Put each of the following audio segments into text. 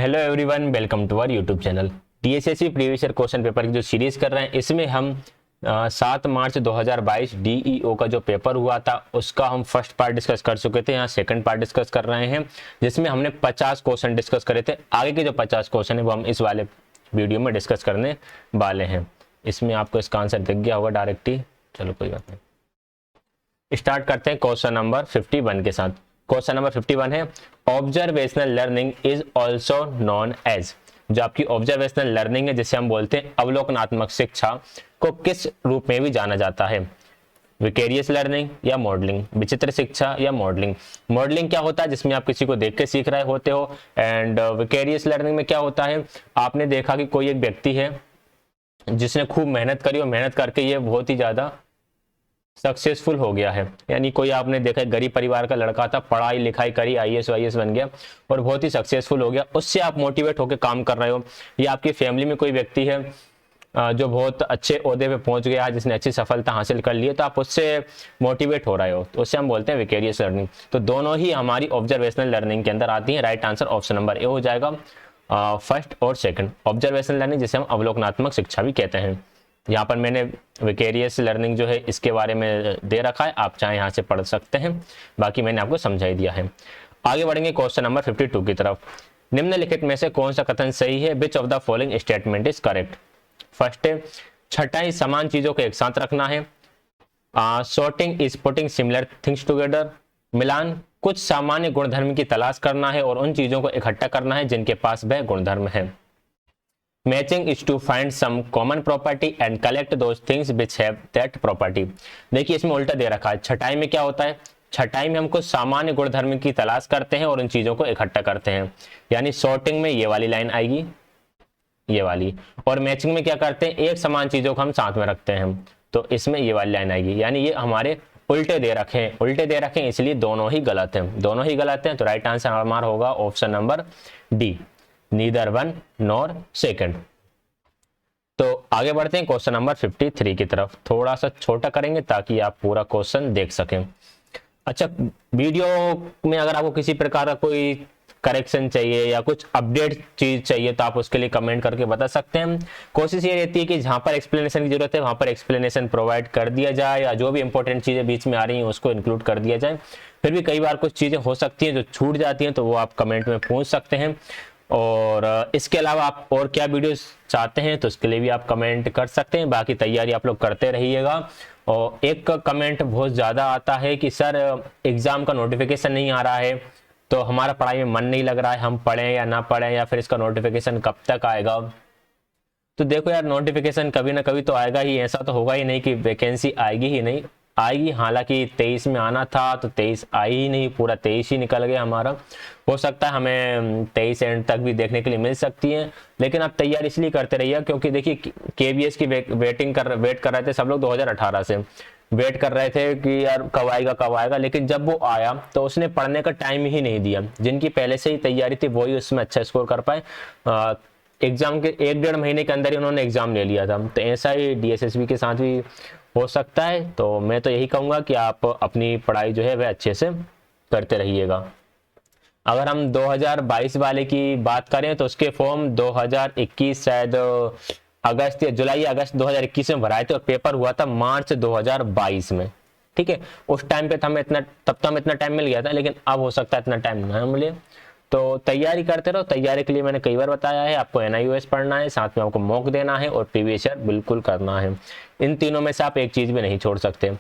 Hello everyone, welcome to our YouTube channel. TSSC previous year question paper की जो series कर रहे हैं, इसमें हम 7 मार्च 2022 डीईओ का जो पेपर हुआ था उसका हम फर्स्ट पार्ट डिस्कस कर चुके थे। यहाँ सेकंड पार्ट डिस्कस कर रहे हैं जिसमें हमने 50 क्वेश्चन डिस्कस करे थे। आगे के जो 50 क्वेश्चन है वो हम इस वाले वीडियो में डिस्कस करने वाले हैं। इसमें आपको इसका आंसर दिख गया होगा डायरेक्ट ही। चलो कोई बात नहीं, स्टार्ट करते हैं क्वेश्चन नंबर 51 के साथ। क्वेश्चन नंबर 51 है, observational learning is also known as. जो आपकी ऑब्जर्वेशनल लर्निंग है, जिसे हम बोलते हैं अवलोकनात्मक शिक्षा, को किस रूप में भी जाना जाता है? विकेरियस लर्निंग या मॉडलिंग, विचित्र शिक्षा या मॉडलिंग। मॉडलिंग क्या होता है? जिसमें आप किसी को देख के सीख रहे होते हो। एंड विकेरियस लर्निंग में क्या होता है? आपने देखा कि कोई एक व्यक्ति है जिसने खूब मेहनत करी और मेहनत करके ये बहुत ही ज्यादा सक्सेसफुल हो गया है। यानी कोई आपने देखा गरीब परिवार का लड़का था, पढ़ाई लिखाई करी, आईएएस वाईएएस बन गया और बहुत ही सक्सेसफुल हो गया, उससे आप मोटिवेट होकर काम कर रहे हो। या आपकी फैमिली में कोई व्यक्ति है जो बहुत अच्छे ओहदे पे पहुंच गया, जिसने अच्छी सफलता हासिल कर ली है, तो आप उससे मोटिवेट हो रहे हो, तो उससे हम बोलते हैं विकेरियस लर्निंग। तो दोनों ही हमारी ऑब्जर्वेशनल लर्निंग के अंदर आती है। Right answer option number A हो जाएगा, फर्स्ट और सेकंड। ऑब्जर्वेशनल लर्निंग जिसे हम अवलोकनात्मक शिक्षा भी कहते हैं। यहाँ पर मैंने विकेरियस लर्निंग जो है इसके बारे में दे रखा है, आप चाहे यहाँ से पढ़ सकते हैं, बाकी मैंने आपको समझा ही दिया है। आगे बढ़ेंगे क्वेश्चन नंबर 52 की तरफ। निम्नलिखित में से कौन सा कथन सही है? Which of the following statement is correct? First है, छटाई समान चीजों को एक साथ रखना है। Sorting is putting similar things together. मिलान कुछ सामान्य गुणधर्म की तलाश करना है और उन चीजों को इकट्ठा करना है जिनके पास वह गुणधर्म है। Matching is to find some common property and collect those things which have that property. देखिए इसमें उल्टा दे रखा है। छटाई में क्या होता है? छटाई में हमको सामान्य गुणधर्म की तलाश करते हैं और उन चीजों को इकट्ठा करते हैं। यानी सॉर्टिंग में ये वाली लाइन आएगी, ये वाली। और मैचिंग में क्या करते हैं? एक समान चीजों को हम साथ में रखते हैं, तो इसमें ये वाली लाइन आएगी। यानी ये हमारे उल्टे दे रखे हैं, उल्टे दे रखे हैं, इसलिए दोनों ही गलत हैं, दोनों ही गलत हैं। तो राइट आंसर हमारा होगा option number D, neither one nor second. तो आगे बढ़ते हैं क्वेश्चन नंबर 53 की तरफ। थोड़ा सा छोटा करेंगे ताकि आप पूरा क्वेश्चन देख सकें। अच्छा, वीडियो में अगर आपको किसी प्रकार का कोई करेक्शन चाहिए या कुछ अपडेट चीज चाहिए तो आप उसके लिए कमेंट करके बता सकते हैं। कोशिश ये रहती है कि जहां पर एक्सप्लेनेशन की जरूरत है वहां पर एक्सप्लेनेशन प्रोवाइड कर दिया जाए, या जो भी इंपॉर्टेंट चीजें बीच में आ रही हैं उसको इंक्लूड कर दिया जाए। फिर भी कई बार कुछ चीजें हो सकती हैं जो छूट जाती हैं, तो वो आप कमेंट में पूछ सकते हैं। और इसके अलावा आप और क्या वीडियोस चाहते हैं तो उसके लिए भी आप कमेंट कर सकते हैं। बाकी तैयारी आप लोग करते रहिएगा। और एक कमेंट बहुत ज़्यादा आता है कि सर एग्ज़ाम का नोटिफिकेशन नहीं आ रहा है तो हमारा पढ़ाई में मन नहीं लग रहा है, हम पढ़ें या ना पढ़ें, या फिर इसका नोटिफिकेशन कब तक आएगा। तो देखो यार, नोटिफिकेशन कभी ना कभी तो आएगा ही। ऐसा तो होगा ही नहीं कि वैकेंसी आएगी ही नहीं, आएगी। हालांकि 23 में आना था तो 23 आई ही नहीं, पूरा 23 ही निकल गया हमारा। हो सकता है हमें 23 एंड तक भी देखने के लिए मिल सकती है, लेकिन आप तैयारी इसलिए करते रहिए क्योंकि देखिए केबीएस की वेट कर रहे थे सब लोग। 2018 से वेट कर रहे थे कि यार कब आएगा कब आएगा, लेकिन जब वो आया तो उसने पढ़ने का टाइम ही नहीं दिया। जिनकी पहले से ही तैयारी थी वही उसमें अच्छा स्कोर कर पाए। एग्जाम के 1-1.5 महीने के अंदर ही उन्होंने एग्जाम ले लिया था। तो ऐसा ही डीएसएसबी के साथ भी हो सकता है। तो मैं तो यही कहूँगा कि आप अपनी पढ़ाई जो है वह अच्छे से करते रहिएगा। अगर हम 2022 वाले की बात करें तो उसके फॉर्म 2021 शायद अगस्त या जुलाई अगस्त 2021 में भराए थे और पेपर हुआ था मार्च 2022 में। ठीक है, उस टाइम पे हमें तब तो हमें इतना टाइम मिल गया था, लेकिन अब हो सकता है इतना टाइम ना मिले। तो तैयारी करते रहो। तैयारी के लिए मैंने कई बार बताया है, आपको एनआईओएस पढ़ना है, साथ में आपको मॉक देना है और प्रीवियस ईयर बिल्कुल करना है। इन तीनों में से आप एक चीज भी नहीं छोड़ सकते।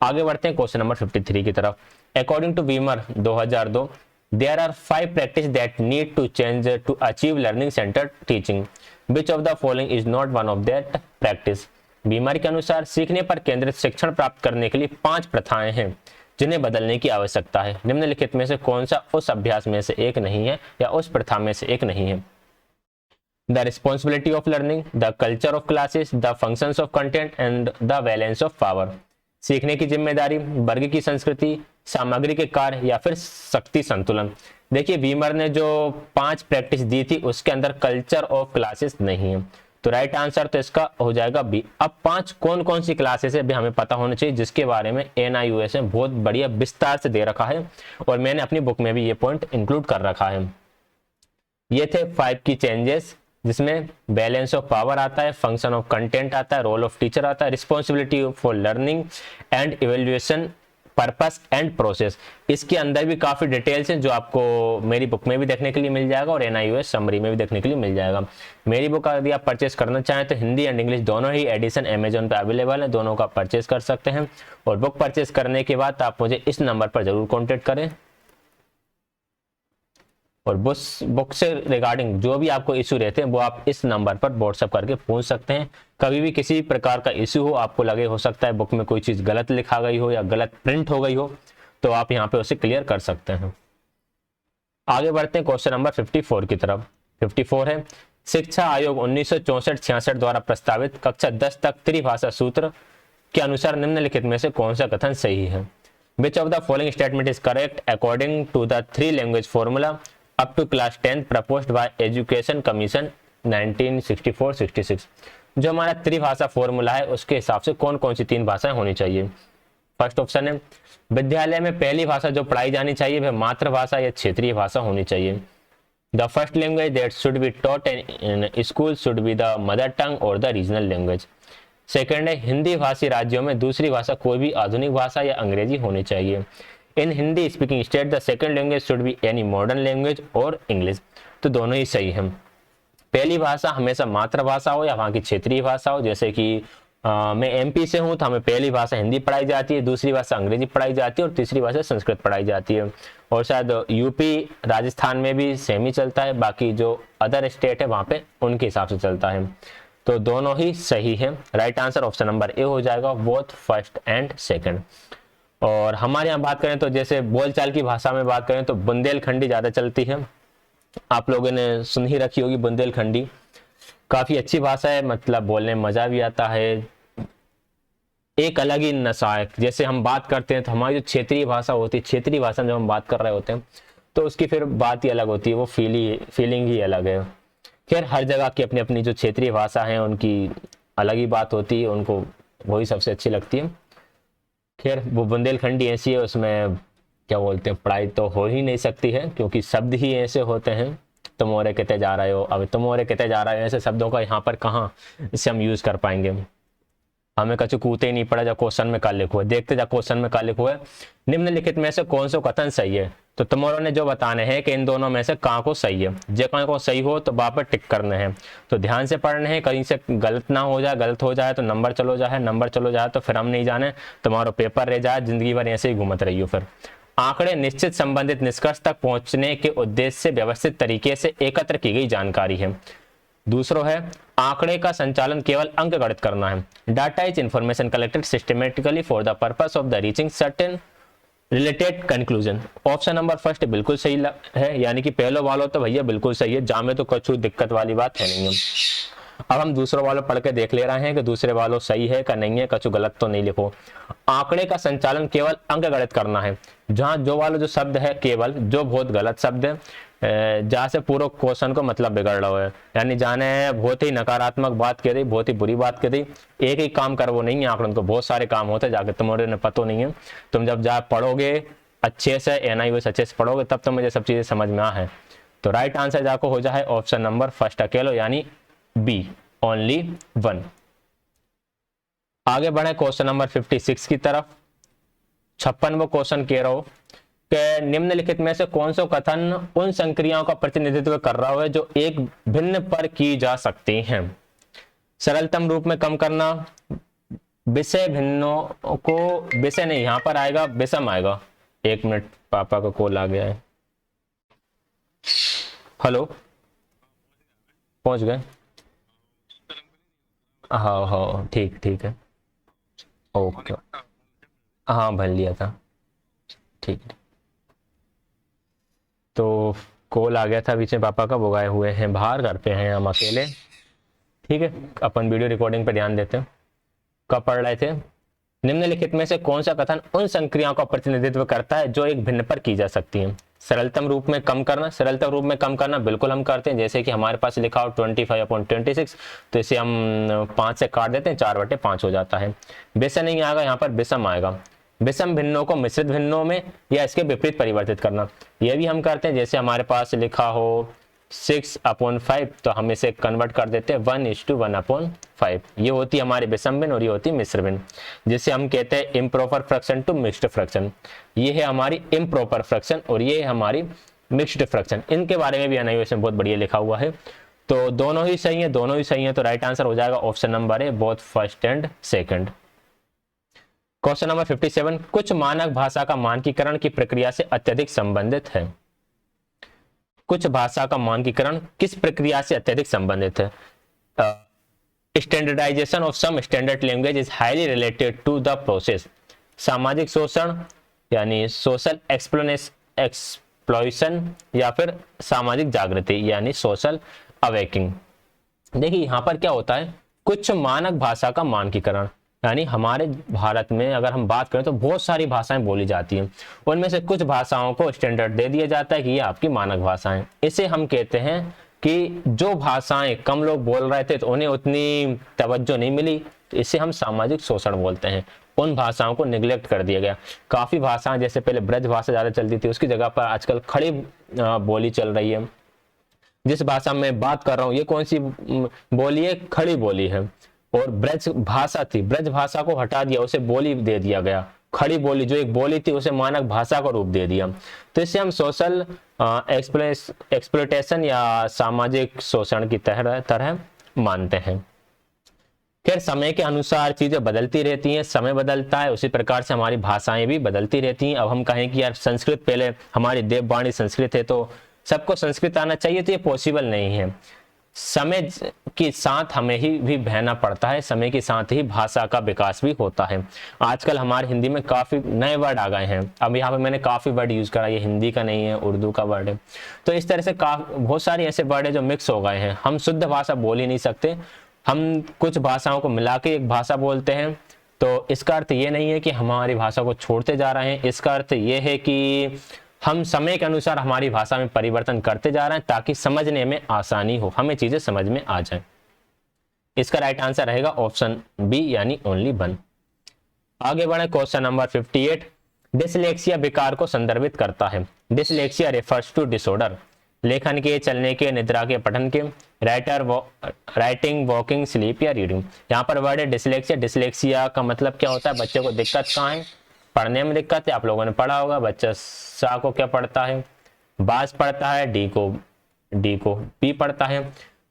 आगे बढ़ते हैं क्वेश्चन नंबर 53 की तरफ। According to Weimer 2002, there are 5 practice that need to change to achieve learning centre teaching. Which of the following is not one of that practice? बीमारी के अनुसार सीखने पर केंद्रित शिक्षण प्राप्त करने के लिए 5 प्रथाएं हैं जिन्हें बदलने की आवश्यकता है। निम्नलिखित में से कौन सा उस अभ्यास में से एक नहीं है या उस प्रथा में से एक नहीं है? The responsibility of learning, the culture of classes, the functions of content and the balance of power. सीखने की जिम्मेदारी, वर्ग की संस्कृति, सामग्री के कार्य या फिर शक्ति संतुलन। देखिए वीमर ने जो 5 प्रैक्टिस दी थी उसके अंदर कल्चर ऑफ क्लासेस नहीं है, तो राइट आंसर तो इसका हो जाएगा बी। अब 5 कौन कौन सी क्लासेस है भी हमें पता होना चाहिए, जिसके बारे में एनआईओएस में बहुत बढ़िया विस्तार से दे रखा है और मैंने अपनी बुक में भी ये पॉइंट इंक्लूड कर रखा है। ये थे 5 की चेंजेस, जिसमें बैलेंस ऑफ पावर आता है, फंक्शन ऑफ कंटेंट आता है, रोल ऑफ टीचर आता है, responsibility for learning and evaluation, purpose and process. इसके अंदर भी काफ़ी डिटेल्स हैं जो आपको मेरी बुक में भी देखने के लिए मिल जाएगा और NIOS समरी में भी देखने के लिए मिल जाएगा। मेरी बुक यदि आप परचेस करना चाहें तो हिंदी एंड इंग्लिश दोनों ही एडिशन अमेजोन पे अवेलेबल है, दोनों का परचेस कर सकते हैं। और बुक परचेस करने के बाद आप मुझे इस नंबर पर जरूर कॉन्टेक्ट करें और बुक से रिगार्डिंग जो भी आपको इशू रहते हैं वो आप इस नंबर पर व्हाट्सअप करके पूछ सकते हैं। कभी भी किसी प्रकार का इशू हो, आपको लगे हो सकता है बुक में कोई चीज़ गलत लिखा गई हो या गलत प्रिंट हो गई हो, तो आप यहाँ पे उसे क्लियर कर सकते हैं। आगे बढ़ते हैं क्वेश्चन नंबर 54 की तरफ। 54 है, शिक्षा आयोग 1964-66 द्वारा प्रस्तावित कक्षा 10 तक त्रिभाषा सूत्र के अनुसार निम्नलिखित में से कौन सा कथन सही है? Which of the following statement is correct according to the 3 language formula up to class 10 proposed by Education Commission 1964-66? जो हमारा त्रिभाषा फॉर्मूला है उसके हिसाब से कौन कौन सी 3 भाषाएं होनी चाहिए? फर्स्ट ऑप्शन है, विद्यालय में पहली भाषा जो पढ़ाई जानी चाहिए वह मातृभाषा या क्षेत्रीय भाषा होनी चाहिए। The first language that should be taught in school should be the mother tongue और द रीजनल लैंग्वेज। सेकेंड है, हिंदी भाषी राज्यों में दूसरी भाषा कोई भी आधुनिक भाषा या अंग्रेजी होनी चाहिए। In Hindi speaking state the second language should be any modern language और इंग्लिश। तो दोनों ही सही हैं। पहली भाषा हमेशा मातृभाषा हो या वहाँ की क्षेत्रीय भाषा हो, जैसे कि मैं MP से हूँ तो हमें पहली भाषा हिंदी पढ़ाई जाती है, दूसरी भाषा अंग्रेजी पढ़ाई जाती है और तीसरी भाषा संस्कृत पढ़ाई जाती है। और शायद UP राजस्थान में भी सेम ही चलता है, बाकी जो अदर स्टेट है वहाँ पे उनके हिसाब से चलता है। तो दोनों ही सही है। Right answer option number A हो जाएगा, बोथ फर्स्ट एंड सेकंड। और हमारे यहाँ बात करें तो जैसे बोलचाल की भाषा में बात करें तो बुंदेलखंडी ज़्यादा चलती है। आप लोगों ने सुन ही रखी होगी बुंदेलखंडी, काफ़ी अच्छी भाषा है, मतलब बोलने में मज़ा भी आता है, एक अलग ही नशा है। जैसे हम बात करते हैं तो हमारी जो क्षेत्रीय भाषा होती है, क्षेत्रीय भाषा में जब हम बात कर रहे होते हैं तो उसकी फिर बात ही अलग होती है, वो फीलिंग ही अलग है। खैर हर जगह की अपनी अपनी जो क्षेत्रीय भाषा है उनकी अलग ही बात होती है, उनको वही सबसे अच्छी लगती है। खैर वो बुंदेलखंडी ऐसी है, उसमें क्या बोलते हैं, पढ़ाई तो हो ही नहीं सकती है क्योंकि शब्द ही ऐसे होते हैं। तुम और कितने जा रहे हो, अब तुम और कितने जा रहे हो, ऐसे शब्दों का यहाँ पर कहाँ इससे हम यूज़ कर पाएंगे। हमें कछु कूते ही नहीं पड़ा जब क्वेश्चन में का लिखो है, देखते जब क्वेश्चन में का लिखो है, निम्नलिखित में से कौन सा कथन सही है। तो तुम्हारों ने जो बताने हैं कि इन दोनों में से कहाँ को सही है, जे कहाँ को सही हो तो वहाँ पर टिक करने हैं। तो ध्यान से पढ़ने हैं, कहीं से गलत ना हो जाए, गलत हो जाए तो नंबर चलो जाए तो फिर हम नहीं जाने, तुम्हारा पेपर रह जाए, जिंदगी भर ऐसे ही घूमत रही हो। फिर आंकड़े निश्चित संबंधित निष्कर्ष तक पहुंचने के उद्देश्य से व्यवस्थित तरीके से एकत्र की गई जानकारी है। दूसरा है, आंकड़े का संचालन केवल अंकगणित करना है। Data is information collected systematically for the purpose of the reaching certain related conclusion. Option number first बिल्कुल सही है, यानी कि पहले वालों तो भैया बिल्कुल सही है, जामे तो कुछ दिक्कत वाली बात है नहीं है। अब हम दूसरों वालों पढ़ के देख ले रहे हैं कि दूसरे वालों सही है का नहीं है, कुछ गलत तो नहीं लिखो। आंकड़े का संचालन केवल अंकगणित करना है, जहाँ जो वाला जो शब्द है केवल, जो बहुत गलत शब्द है, जहाँ से पूरा क्वेश्चन को मतलब बिगड़ रहा है, यानी जाने बहुत ही नकारात्मक बात कह रही, बहुत ही बुरी बात कह रही। एक ही काम कर वो नहीं है, आंकड़ों को बहुत सारे काम होते हैं, जाके तुम्हारे ने पता नहीं है। तुम जब जा पढ़ोगे अच्छे से, NIOS अच्छे से पढ़ोगे तब तो मुझे सब चीज़ें समझ में आ है। तो राइट आंसर जाको हो जाए ऑप्शन नंबर फर्स्ट अकेलो, यानी B, ओनली 1। आगे बढ़े क्वेश्चन नंबर 56 की तरफ। 56वां क्वेश्चन कह रहा हो कि निम्नलिखित में से कौन सा कथन उन संक्रियाओं का प्रतिनिधित्व कर रहा है जो एक भिन्न पर की जा सकती हैं। सरलतम रूप में कम करना, विषय भिन्नों को, विषय नहीं यहाँ पर आएगा, विषम आएगा। 1 मिनट, पापा का कॉल आ गया है। हेलो, पहुंच गए? हाँ ठीक है, ओके, हाँ भर लिया था, ठीक है। तो कॉल आ गया था बीच में पापा का, वो गए हुए हैं बाहर, घर पे हैं हम अकेले। ठीक है, अपन वीडियो रिकॉर्डिंग पे ध्यान देते हैं। कब पढ़ रहे थे? निम्नलिखित में से कौन सा कथन उन संक्रियाओं का प्रतिनिधित्व करता है जो एक भिन्न पर की जा सकती हैं। सरलतम रूप में कम करना, सरलतम रूप में कम करना बिल्कुल हम करते हैं। जैसे कि हमारे पास लिखा हो 25/26, तो इसे हम 5 से काट देते हैं, 4/5 हो जाता है। विषय नहीं आएगा यहाँ पर, विषम आएगा। विषम भिन्नों को मिश्रित भिन्नों में या इसके विपरीत परिवर्तित करना, यह भी हम करते हैं। जैसे हमारे पास लिखा हो 6/5, तो हम इसे कन्वर्ट कर देते हैं 1:1/5। ये होती है हमारी विषम भिन्न और ये होती है मिश्र भिन्न, जिसे हम कहते हैं improper fraction to mixed fraction. ये है हमारी इम्प्रॉपर फ्रैक्शन और ये है हमारी मिक्स्ड फ्रैक्शन। इनके बारे में भी एनआईओएस में बहुत बढ़िया लिखा हुआ है। तो दोनों ही सही है, दोनों ही सही है, तो राइट आंसर हो जाएगा option number A, both first and second. Question number 57, कुछ मानक भाषा का मानकीकरण की प्रक्रिया से अत्यधिक संबंधित है। कुछ भाषा का मानकीकरण किस प्रक्रिया से अत्यधिक संबंधित है? Standardisation of some standard language is highly related to the process. सामाजिक शोषण यानी सोशल एक्सप्लॉयशन, या फिर सामाजिक जागृति यानी सोशल अवेकिंग। देखिए यहाँ पर क्या होता है, कुछ मानक भाषा का मानकीकरण, यानी हमारे भारत में अगर हम बात करें तो बहुत सारी भाषाएं बोली जाती हैं, उनमें से कुछ भाषाओं को स्टैंडर्ड दे दिया जाता है कि ये आपकी मानक भाषाएं। इसे हम कहते हैं कि जो भाषाएं कम लोग बोल रहे थे तो उन्हें उतनी तवज्जो नहीं मिली, तो इसे हम सामाजिक शोषण बोलते हैं। उन भाषाओं को निगलेक्ट कर दिया गया। काफी भाषाएं, जैसे पहले ब्रज भाषा ज्यादा चलती थी, उसकी जगह पर आजकल खड़ी बोली चल रही है। जिस भाषा में बात कर रहा हूँ ये कौन सी बोली है? खड़ी बोली है। और ब्रज भाषा थी, ब्रज भाषा को हटा दिया, उसे बोली दे दिया गया। खड़ी बोली जो एक बोली थी उसे मानक भाषा को रूप दे दिया। तो इससे हम सोशल एक्सप्लॉयटेशन या सामाजिक शोषण की तरह मानते हैं। खैर, समय के अनुसार चीजें बदलती रहती हैं, समय बदलता है, उसी प्रकार से हमारी भाषाएं भी बदलती रहती हैं। अब हम कहें कि यार संस्कृत, पहले हमारी देववाणी संस्कृत है तो सबको संस्कृत आना चाहिए, तो ये पॉसिबल नहीं है। समय के साथ हमें ही भी बहना पड़ता है, समय के साथ ही भाषा का विकास भी होता है। आजकल हमारे हिंदी में काफी नए वर्ड आ गए हैं। अब यहाँ पे मैंने काफी वर्ड यूज करा, ये हिंदी का नहीं है, उर्दू का वर्ड है। तो इस तरह से बहुत सारे ऐसे वर्ड है जो मिक्स हो गए हैं। हम शुद्ध भाषा बोल ही नहीं सकते, हम कुछ भाषाओं को मिला के एक भाषा बोलते हैं। तो इसका अर्थ ये नहीं है कि हमारी भाषा को छोड़ते जा रहे हैं, इसका अर्थ ये है कि हम समय के अनुसार हमारी भाषा में परिवर्तन करते जा रहे हैं ताकि समझने में आसानी हो, हमें चीजें समझ में आ जाए। इसका राइट आंसर रहेगा ऑप्शन बी, यानी ओनली 1। आगे बढ़े, क्वेश्चन नंबर 58, डिसलेक्सिया विकार को संदर्भित करता है। डिसलेक्सिया रेफर्स टू डिसऑर्डर, लेखन के, चलने के, निद्रा के, पठन के, राइटिंग, वॉकिंग, स्लीप या रीडिंग। यहाँ पर वर्ड है डिसलेक्सिया। डिसलेक्सिया का मतलब क्या होता है? बच्चे को दिक्कत कहाँ है? पढ़ने में दिक्कत है। आप लोगों ने पढ़ा होगा, बच्चा सा को क्या पढ़ता है? बास पढ़ता है, डी को बी पढ़ता है।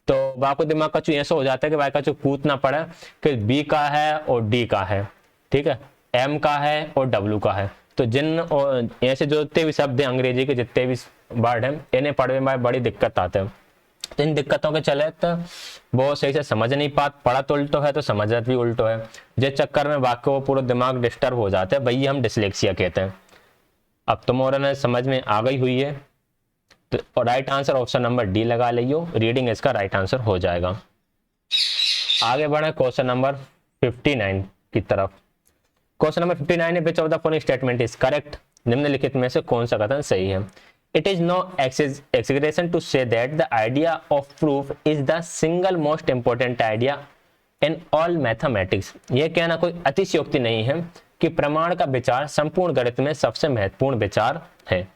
तो बा को दिमाग का चू ऐसा हो जाता है कि भाई का चू कूदना पड़ा कि बी का है और डी का है, ठीक है, एम का है और डब्ल्यू का है। तो जिन ऐसे जो जितने भी शब्द हैं अंग्रेजी के, जितने भी वर्ड हैं, इन्हें पढ़ने में बड़ी दिक्कत आते हैं। तो इन दिक्कतों के चले तो वो सही से समझ नहीं पाते, पढ़ा तो उल्टो है तो समझत भी उल्टो है। जिस चक्कर में वाक्य वो पूरा दिमाग डिस्टर्ब हो जाता है, वही हम डिसलेक्सिया कहते हैं। अब तुम्हारा समझ में आ गई हुई है, तो right answer option number D लगा लियो, रीडिंग इसका राइट आंसर हो जाएगा। आगे बढ़े क्वेश्चन नंबर 59 की तरफ। क्वेश्चन नंबर 59 है, which of the following statement is correct? निम्नलिखित में से कौन सा कथन सही है? It is no exaggeration to say that the idea of proof is the single most important idea in all mathematics. यह कहना कोई अतिशयोक्ति नहीं है कि प्रमाण का विचार संपूर्ण गणित में सबसे महत्वपूर्ण विचार है।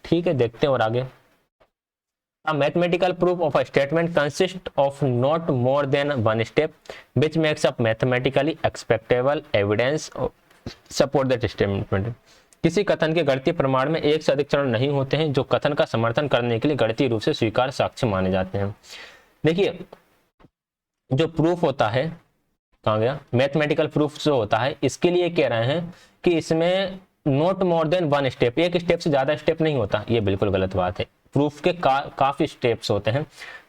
ठीक है, देखते हैं और आगे। A mathematical proof of a statement consists of not more than one step, which makes up mathematically acceptable evidence support that statement. किसी कथन के गणितीय प्रमाण में एक से अधिक चरण नहीं होते हैं जो कथन का समर्थन करने के लिए गणितीय रूप से स्वीकार साक्ष्य माने जाते हैं। देखिए, जो प्रूफ होता है, कहाँ गया, मैथमेटिकल प्रूफ जो होता है, इसके लिए कह रहे हैं कि इसमें not more than one step, एक स्टेप से ज्यादा स्टेप नहीं होता। ये बिल्कुल गलत बात है। प्रूफ के काफी स्टेप्स होते हैं।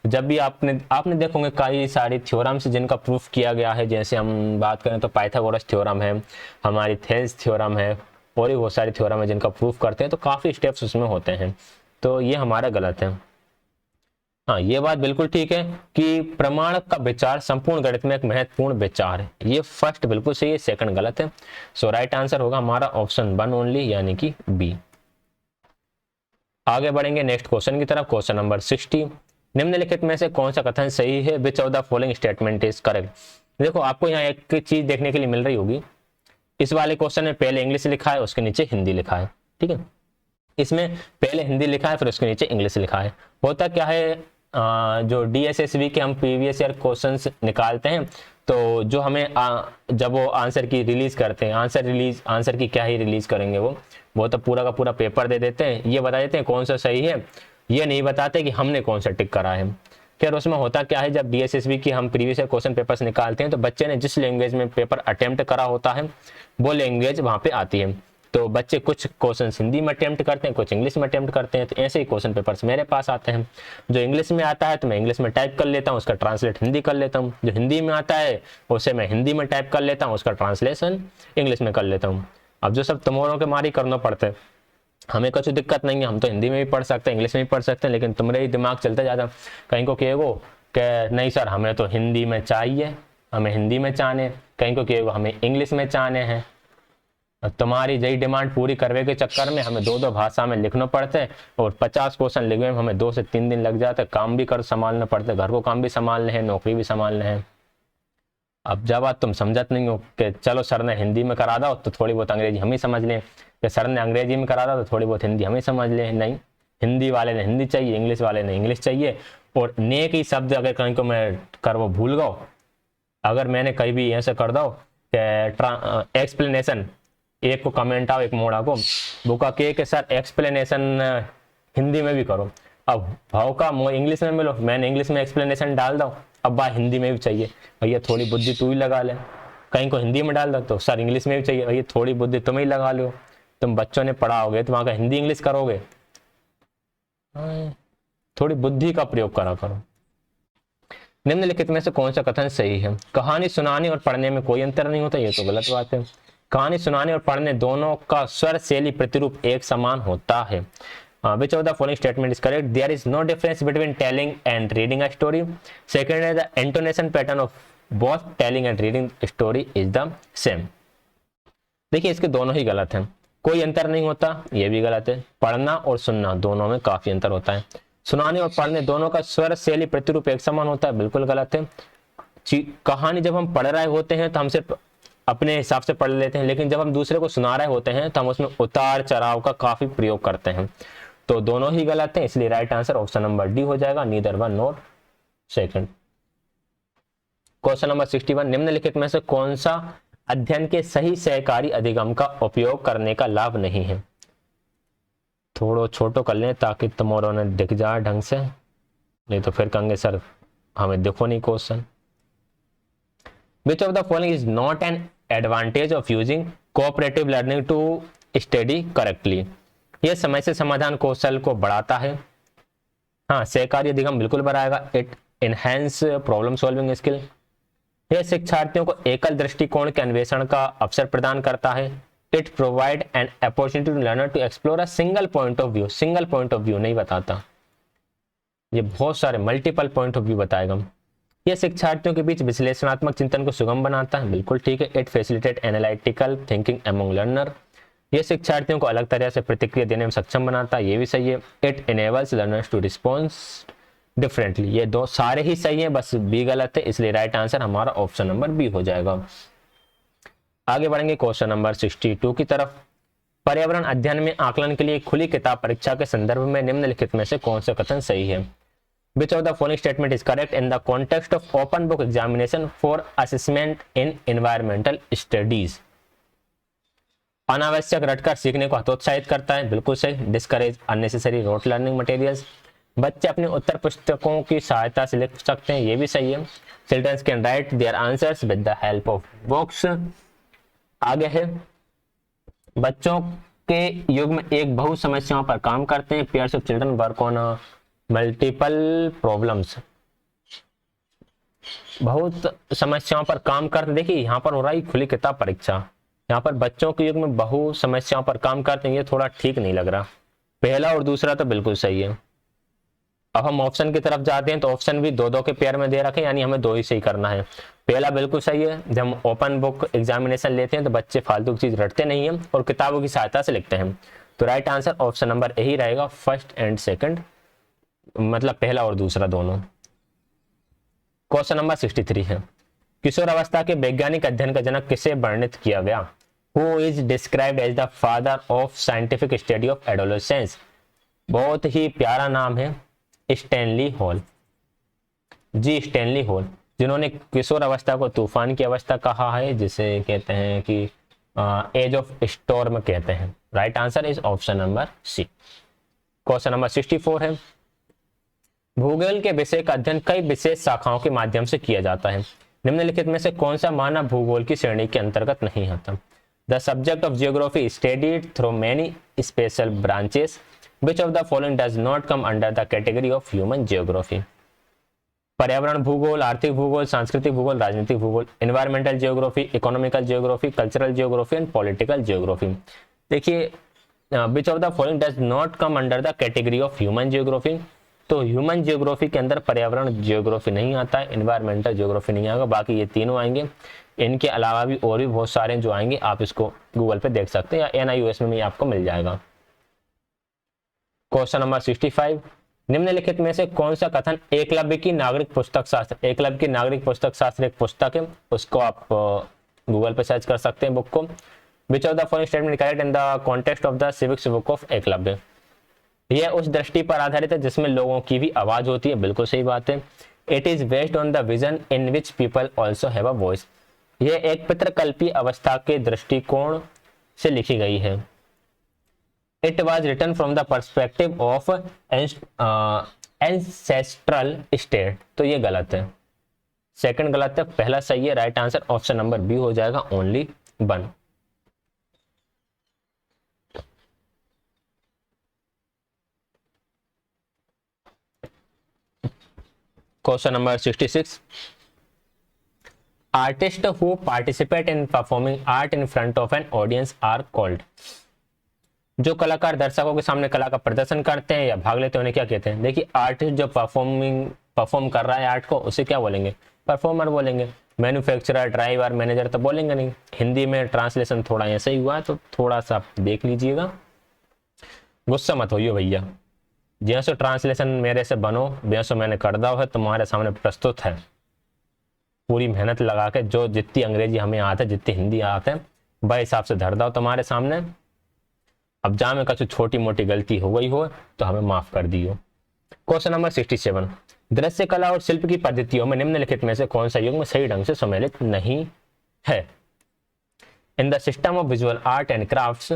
जब भी आपने देखोगे कई सारी थ्योरम्स जिनका प्रूफ किया गया है, जैसे हम बात करें तो पाइथागोरस थ्योरम है, हमारी थेल्स थ्योरम है, और भी बहुत सारी थ्योरम है जिनका प्रूफ करते हैं, तो काफी स्टेप्स उसमें होते हैं। तो ये हमारा गलत है। हाँ, ये बात बिल्कुल ठीक है कि प्रमाण का विचार संपूर्ण गणित में एक महत्वपूर्ण विचार है। ये फर्स्ट बिल्कुल सही है, सेकंड गलत है। सो राइट आंसर होगा हमारा ऑप्शन 1 ओनली, यानी कि बी। आगे बढ़ेंगे नेक्स्ट क्वेश्चन की तरफ। क्वेश्चन नंबर 60, निम्नलिखित में से कौन सा कथन सही है? Which of the following statement is correct? देखो, आपको यहाँ एक चीज देखने के लिए मिल रही होगी। इस वाले क्वेश्चन में पहले इंग्लिश लिखा है, उसके नीचे हिंदी लिखा है, ठीक है। इसमें पहले हिंदी लिखा है, फिर उसके नीचे इंग्लिश लिखा है। होता क्या है, जो DSSB के हम प्रीवियस ईयर क्वेश्चंस निकालते हैं, तो जो हमें जब वो आंसर की रिलीज करते हैं, आंसर की क्या ही रिलीज करेंगे, वो तो पूरा का पूरा पेपर दे देते हैं, ये बता देते हैं कौन सा सही है, ये नहीं बताते कि हमने कौन सा टिक करा है। खैर उसमें होता क्या है, जब DSSB की हम प्रीवियस ईयर क्वेश्चन पेपर्स निकालते हैं तो बच्चे ने जिस लैंग्वेज में पेपर अटेम्प्ट करा होता है वो लैंग्वेज वहाँ पे आती है। तो बच्चे कुछ क्वेश्चन हिंदी में अटेम्प्ट करते हैं, कुछ इंग्लिश में अटेम्प्ट करते हैं, तो ऐसे ही क्वेश्चन पेपर्स मेरे पास आते हैं। जो इंग्लिश में आता है तो मैं इंग्लिश में टाइप कर लेता हूँ, उसका ट्रांसलेट हिंदी कर लेता हूँ। जो हिंदी में आता है उसे मैं हिंदी में टाइप कर लेता हूँ, उसका ट्रांसलेशन इंग्लिश में कर लेता हूँ। अब जो सब तुम्हारों के मारी करना पड़ता है, हमें कुछ दिक्कत नहीं है, हम तो हिंदी में भी पढ़ सकते हैं, इंग्लिश में भी पढ़ सकते हैं, लेकिन तुम्हारे ही दिमाग चलता जाता। कहीं को कहेगो कि नहीं सर हमें तो हिंदी में चाहिए, हमें हिंदी में चाहने, कहीं को कहेगो हमें इंग्लिश में चाहने हैं। तुम्हारी यही डिमांड पूरी करने के चक्कर में हमें 2-2 भाषा में लिखना पड़ता है, और 50 क्वेश्चन लिखने में हमें 2 से 3 दिन लग जाते हैं। काम भी कर संभालना पड़ता है, घर को काम भी संभालने हैं, नौकरी भी संभालने हैं। अब जब बात तुम समझत नहीं हो कि चलो सर ने हिंदी में करा दो तो थोड़ी बहुत अंग्रेजी हम ही समझ लें, कि सर ने अंग्रेजी में करा दो तो थोड़ी बहुत हिंदी हम ही समझ लें, नहीं, हिंदी वाले ने हिंदी चाहिए, इंग्लिश वाले ने इंग्लिश चाहिए। और नेक ही शब्द अगर कहीं को मैं कर वो भूल गया, अगर मैंने कहीं भी ऐसे कर दो कि एक्सप्लेनेशन, एक को कमेंट आओ एक मोड़ा को बुका के सर एक्सप्लेनेशन हिंदी में भी करो, अब भाव का मुझे इंग्लिश में मिलो, मैंने इंग्लिश में एक्सप्लेनेशन डाल दो, अब बात हिंदी में भी चाहिए, भैया थोड़ी बुद्धि तू ही लगा ले। कहीं को हिंदी में डाल दो तो सर इंग्लिश में भी चाहिए, भैया थोड़ी बुद्धि तुम ही लगा लो। तुम बच्चों ने पढ़ा होगे तो वहां का हिंदी इंग्लिश करोगे, थोड़ी बुद्धि का प्रयोग करा करो। निम्नलिखित में से कौन सा कथन सही है? कहानी सुनाने और पढ़ने में कोई अंतर नहीं होता, ये तो गलत बात है। कहानी सुनाने और पढ़ने दोनों का स्वर शैली प्रतिरूप एक समान होता है। Which of the following statement is correct? There is no difference between telling and reading a story. Second is the intonation pattern of both telling and reading story is the same. देखिए इसके दोनों ही गलत हैं, कोई अंतर नहीं होता, ये भी गलत है। पढ़ना और सुनना दोनों में काफी अंतर होता है। सुनाने और पढ़ने दोनों का स्वर शैली प्रतिरूप एक समान होता है, बिल्कुल गलत है। कहानी जब हम पढ़ रहे होते हैं तो हम सिर्फ अपने हिसाब से पढ़ लेते हैं, लेकिन जब हम दूसरे को सुना रहे होते हैं तो हम उसमें उतार चढ़ाव का काफी प्रयोग करते हैं। तो दोनों ही गलत हैं, इसलिए right answer option number D हो जाएगा, neither one not second. Question number 61, निम्नलिखित में से कौन सा अध्ययन के सही सहकारी अधिगम का उपयोग करने का लाभ नहीं है? थोड़ा छोटो कर लें ताकि तुम्हारों ने दिख जाए ढंग से, नहीं तो फिर कहेंगे सर हमें देखो नहीं question. Which of the following is not an advantage of using cooperative learning to study correctly? यह समय से समाधान कौशल को बढ़ाता है। हाँ, सहकारी अधिगम बिल्कुल बढ़ाएगा। It enhance problem solving skill. यह शिक्षार्थियों को एकल दृष्टिकोण के अन्वेषण का अवसर प्रदान करता है। It provide an opportunity to learner to explore a single point of view. Single point of view नहीं बताता, ये बहुत सारे मल्टीपल पॉइंट ऑफ व्यू बताएगा। यह शिक्षार्थियों के बीच विश्लेषणात्मक चिंतन को सुगम बनाता है, बिल्कुल ठीक है। It facilitate analytical thinking among learner. यह शिक्षार्थियों को अलग तरह से प्रतिक्रिया देने में सक्षम बनाता है, ये भी सही है। It enables learners to response differently. ये दो सारे ही सही है, बस बी गलत है, इसलिए राइट आंसर हमारा ऑप्शन नंबर बी हो जाएगा। आगे बढ़ेंगे क्वेश्चन नंबर 62 की तरफ। पर्यावरण अध्ययन में आकलन के लिए खुली किताब परीक्षा के संदर्भ में निम्नलिखित में से कौन सा कथन सही है? Which of the following statement is correct in the context of open book examination for assessment in environmental studies? अनावश्यक रटकर सीखने को हतोत्साहित करता है, बिल्कुल सही। Discourage unnecessary rote learning materials. बच्चे अपने उत्तर पुस्तकों की सहायता से लिख सकते हैं, ये भी सही है। Childrens can write their answers with the help of books. आगे है, बच्चों के युग में एक बहुत समस्याओं पर काम करते हैं। Pairs of children work on multiple problems. बहुत समस्याओं पर काम करते, देखिए यहाँ पर हो रहा है खुली किताब परीक्षा, यहाँ पर बच्चों के युग में बहु समस्याओं पर काम करते हैं, ये थोड़ा ठीक नहीं लग रहा। पहला और दूसरा तो बिल्कुल सही है। अब हम ऑप्शन की तरफ जाते हैं तो ऑप्शन भी दो दो के पेयर में दे रखे, यानी हमें दो ही सही करना है। पहला बिल्कुल सही है, जब हम ओपन बुक एग्जामिनेशन लेते हैं तो बच्चे फालतू की चीज रटते नहीं है और किताबों की सहायता से लिखते हैं। तो राइट आंसर ऑप्शन नंबर यही रहेगा, फर्स्ट एंड सेकंड, मतलब पहला और दूसरा दोनों। क्वेश्चन नंबर 63 है, किशोर अवस्था के वैज्ञानिक अध्ययन का जनक किसे वर्णित किया गया? Who is described as the father of scientific study of adolescence? बहुत ही प्यारा नाम है, Stanley Hall. G Stanley Hall, जिन्होंने किशोर अवस्था को तूफान की अवस्था कहा है, जिसे कहते हैं कि एज ऑफ स्टॉर्म कहते हैं। Right answer is option number C. Question number 64 है, भूगोल के विषय का अध्ययन कई विशेष शाखाओं के माध्यम से किया जाता है, निम्नलिखित में से कौन सा मानव भूगोल की श्रेणी के अंतर्गत नहीं आता? The subject of geography studied through many special branches, which of the following does not come under the category of human geography? पर्यावरण भूगोल, आर्थिक भूगोल, सांस्कृतिक भूगोल, राजनीतिक भूगोल, environmental geography, economical geography, cultural geography and political geography. देखिए which of the following does not come under the category of human geography, तो ह्यूमन जियोग्राफी के अंदर पर्यावरण जियोग्राफी नहीं आता है, एनवायरमेंटल जियोग्राफी नहीं आएगा, बाकी ये तीनों आएंगे। इनके अलावा भी और भी बहुत सारे जो आएंगे, आप इसको गूगल पे देख सकते हैं या NIOS में भी आपको मिल जाएगा। क्वेश्चन नंबर 65, निम्नलिखित में से कौन सा कथन एकलव्य की नागरिक पुस्तक शास्त्र, एकलव्य की नागरिक पुस्तक शास्त्र एक पुस्तक है, उसको आप गूगल पे सर्च कर सकते हैं बुक को। विच of the following statement correct in the context of the civics book of Eklavya? यह उस दृष्टि पर आधारित है जिसमें लोगों की भी आवाज होती है, बिल्कुल सही बात है। It is based on the vision in which people also have a voice, यह एक पितृकल्पीय अवस्था के दृष्टिकोण से लिखी गई है। It was written from the perspective of ancestral state, तो ये गलत है, सेकंड गलत है, पहला सही है। Right answer option number B हो जाएगा, only 1। Question number 66, artist who participate in performing art in front of an audience are called? जो कलाकार दर्शकों के सामने कला का प्रदर्शन करते हैं या भाग लेते हैं उन्हें क्या कहते हैं? देखिए आर्टिस्ट जो परफॉर्म कर रहा है आर्ट को, उसे क्या बोलेंगे? परफॉर्मर बोलेंगे। मैन्युफैक्चरर, ड्राइवर, मैनेजर तो बोलेंगे नहीं। हिंदी में ट्रांसलेशन थोड़ा ऐसे ही हुआ है, तो थोड़ा सा देख लीजिएगा, गुस्सा मत होइए भैया। जैसो ट्रांसलेशन मेरे से बनो वैसो मैंने कर दो है, तुम्हारे सामने प्रस्तुत है, पूरी मेहनत लगा के, जो जितनी अंग्रेजी हमें आते है, जितनी हिंदी आते हैं, वह हिसाब से धर दो तुम्हारे सामने। अब जहाँ में कुछ छोटी मोटी गलती हो गई हो तो हमें माफ कर दियो। क्वेश्चन नंबर 67, दृश्य कला और शिल्प की पद्धतियों में निम्नलिखित में से कौन सा युग में सही ढंग से सम्मिलित नहीं है? In the system of visual art and crafts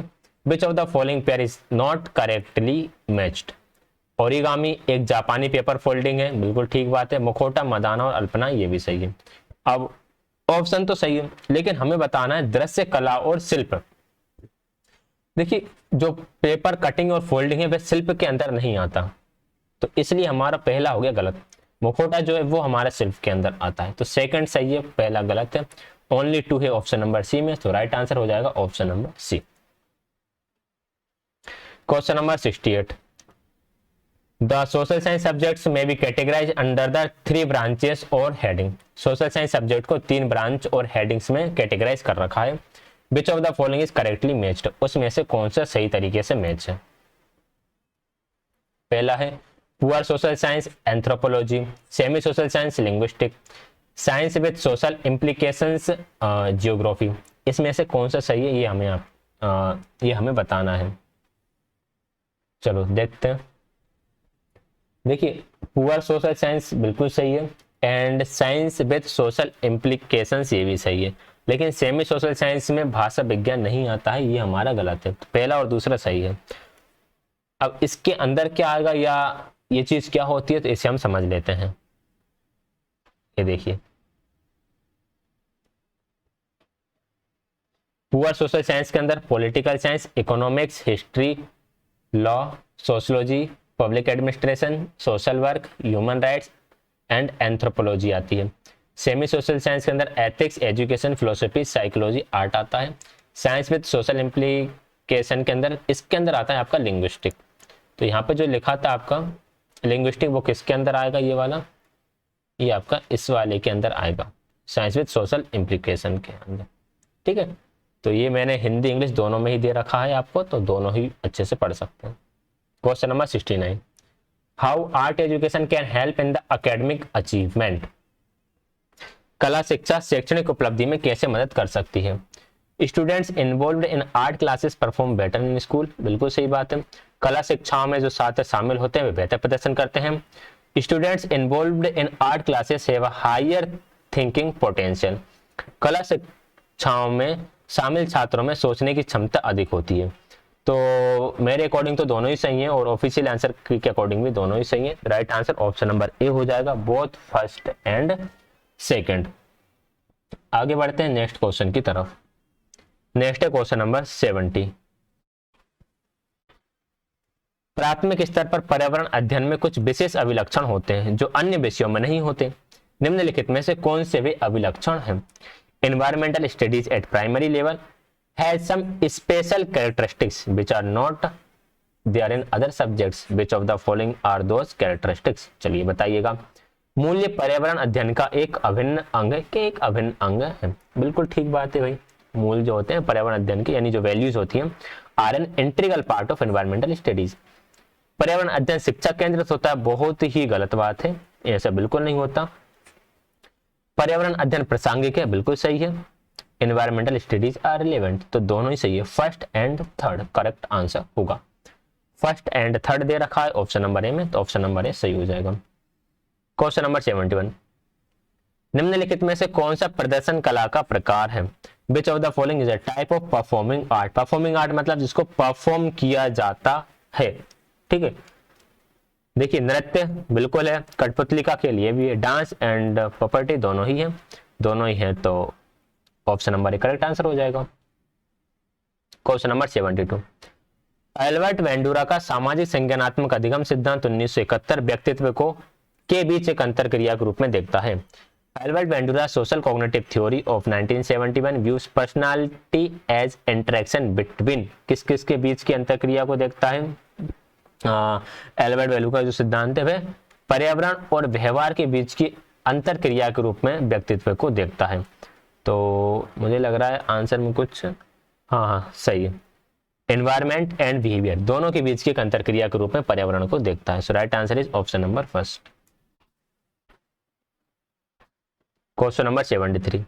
which of the following pair is not correctly matched? Origami एक जापानी पेपर फोल्डिंग है, बिल्कुल ठीक बात है। मुखौटा, मदाना और अल्पना, ये भी सही है। अब ऑप्शन तो सही है, लेकिन हमें बताना है दृश्य कला और शिल्प। देखिए जो पेपर कटिंग और फोल्डिंग है वह शिल्प के अंदर नहीं आता, तो इसलिए हमारा पहला हो गया गलत। मुखौटा जो है वो हमारा शिल्प के अंदर आता है, तो सेकंड सही है, पहला गलत है। ओनली 2 है ऑप्शन नंबर सी में, तो राइट आंसर हो जाएगा option number C. Question number 68, the social science subjects में be categorise under the 3 branches और हेडिंग। सोशल साइंस सब्जेक्ट को 3 ब्रांच और हेडिंग्स में कैटेगराइज कर रखा है। Which of the following is correctly matched, उसमें से कौन सा सही तरीके से मैच है? पहला है poor social science anthropology, semi social science linguistic, science with social implications geography. इसमें से कौन सा सही है, ये हमें बताना है। चलो देखते हैं। देखिए पुअर सोशल साइंस बिल्कुल सही है, and science with social implications ये भी सही है, लेकिन सेमी सोशल साइंस में भाषा विज्ञान नहीं आता है, ये हमारा गलत है। तो पहला और दूसरा सही है। अब इसके अंदर क्या आएगा या ये चीज क्या होती है, तो इसे हम समझ लेते हैं। ये देखिए पुअर सोशल साइंस के अंदर political science, economics, history, law, sociology, public administration, social work, human rights and anthropology आती है। सेमी सोशल साइंस के अंदर ethics, education, philosophy, psychology, art आता है। साइंस विद सोशल इम्प्लीकेशन के अंदर इसके अंदर आता है आपका लिंग्विस्टिक। तो यहाँ पे जो लिखा था आपका लिंग्विस्टिक, वो किसके अंदर आएगा? ये वाला, ये आपका इस वाले के अंदर आएगा, साइंस विद सोशल इम्प्लीकेशन के अंदर। ठीक है, तो ये मैंने हिंदी इंग्लिश दोनों में ही दे रखा है आपको, तो दोनों ही अच्छे से पढ़ सकते हैं। Question number 69, how art education can help in the academic achievement? कला शिक्षा शैक्षणिक उपलब्धि में कैसे मदद कर सकती है? Students involved in art classes perform better in school, बिल्कुल सही बात है। कला शिक्षाओं में जो छात्र शामिल होते हैं वे बेहतर प्रदर्शन करते हैं। Students involved in art classes have a higher thinking potential. कला शिक्षाओं में शामिल छात्रों में सोचने की क्षमता अधिक होती है। तो मेरे अकॉर्डिंग तो दोनों ही सही हैं और ऑफिशियल आंसर के अकॉर्डिंग भी दोनों ही सही है। Right answer option number A हो जाएगा, बोथ फर्स्ट एंड सेकंड। आगे बढ़ते हैं नेक्स्ट क्वेश्चन की तरफ। नेक्स्ट है क्वेश्चन नंबर 70। प्राथमिक स्तर पर पर्यावरण अध्ययन में कुछ विशेष अभिलक्षण होते हैं जो अन्य विषयों में नहीं होते। निम्नलिखित में से कौन से वे अभिलक्षण हैं? Environmental studies at primary level has some special characteristics which are not there in other subjects, which of the following are those characteristics. चलिए बताइएगा। मूल्य पर्यावरण अध्ययन का एक अभिन्न अंग है कि एक अभिन्न अंग है? बिल्कुल ठीक बात है भाई। मूल जो होते हैं पर्यावरण अध्ययन के यानी जो वैल्यूज होती हैं are an integral part of environmental studies. पर्यावरण अध्ययन शिक्षा केंद्रित होता है, बहुत ही गलत बात है, ऐसा बिल्कुल नहीं होता। पर्यावरण अध्ययन प्रासंगिक है, बिल्कुल सही है। एनवायरमेंटल स्टडीज आर रिलेवेंट, तो दोनों ही सही है। First and third correct answer होगा। फर्स्ट एंड थर्ड दे रखा है ऑप्शन नंबर ए में, तो ऑप्शन नंबर ए सही हो जाएगा। Question number 71। निम्नलिखित में से कौन सा प्रदर्शन कला का प्रकार है? Which of the following is a type of performing art. Performing art मतलब जिसको परफॉर्म किया जाता है, ठीक है। देखिए नृत्य बिल्कुल है, कठपुतली का खेल ये भी है, डांस एंड प्रॉपर्टी दोनों ही है, दोनों ही है, तो option number A correct answer हो जाएगा। Question number 72। एल्बर्ट वेंडूरा का सामाजिक संज्ञानात्मक अधिगम सिद्धांत 1971 व्यक्तित्व को के बीच एक अंतर क्रिया के रूप में देखता है। Albert Bandura social cognitive theory of 1971 views personality as interaction between किस किस के बीच की अंतर क्रिया को देखता है? एल्बर्ट वेंडूरा का जो सिद्धांत है वह पर्यावरण और व्यवहार के बीच की अंतर क्रिया के रूप में व्यक्तित्व को देखता है। तो मुझे लग रहा है आंसर में कुछ हाँ सही है। एनवायरमेंट एंड बिहेवियर दोनों के बीच की एक अंतर क्रिया के रूप में पर्यावरण को देखता है। So right answer is option number first. Question number 73।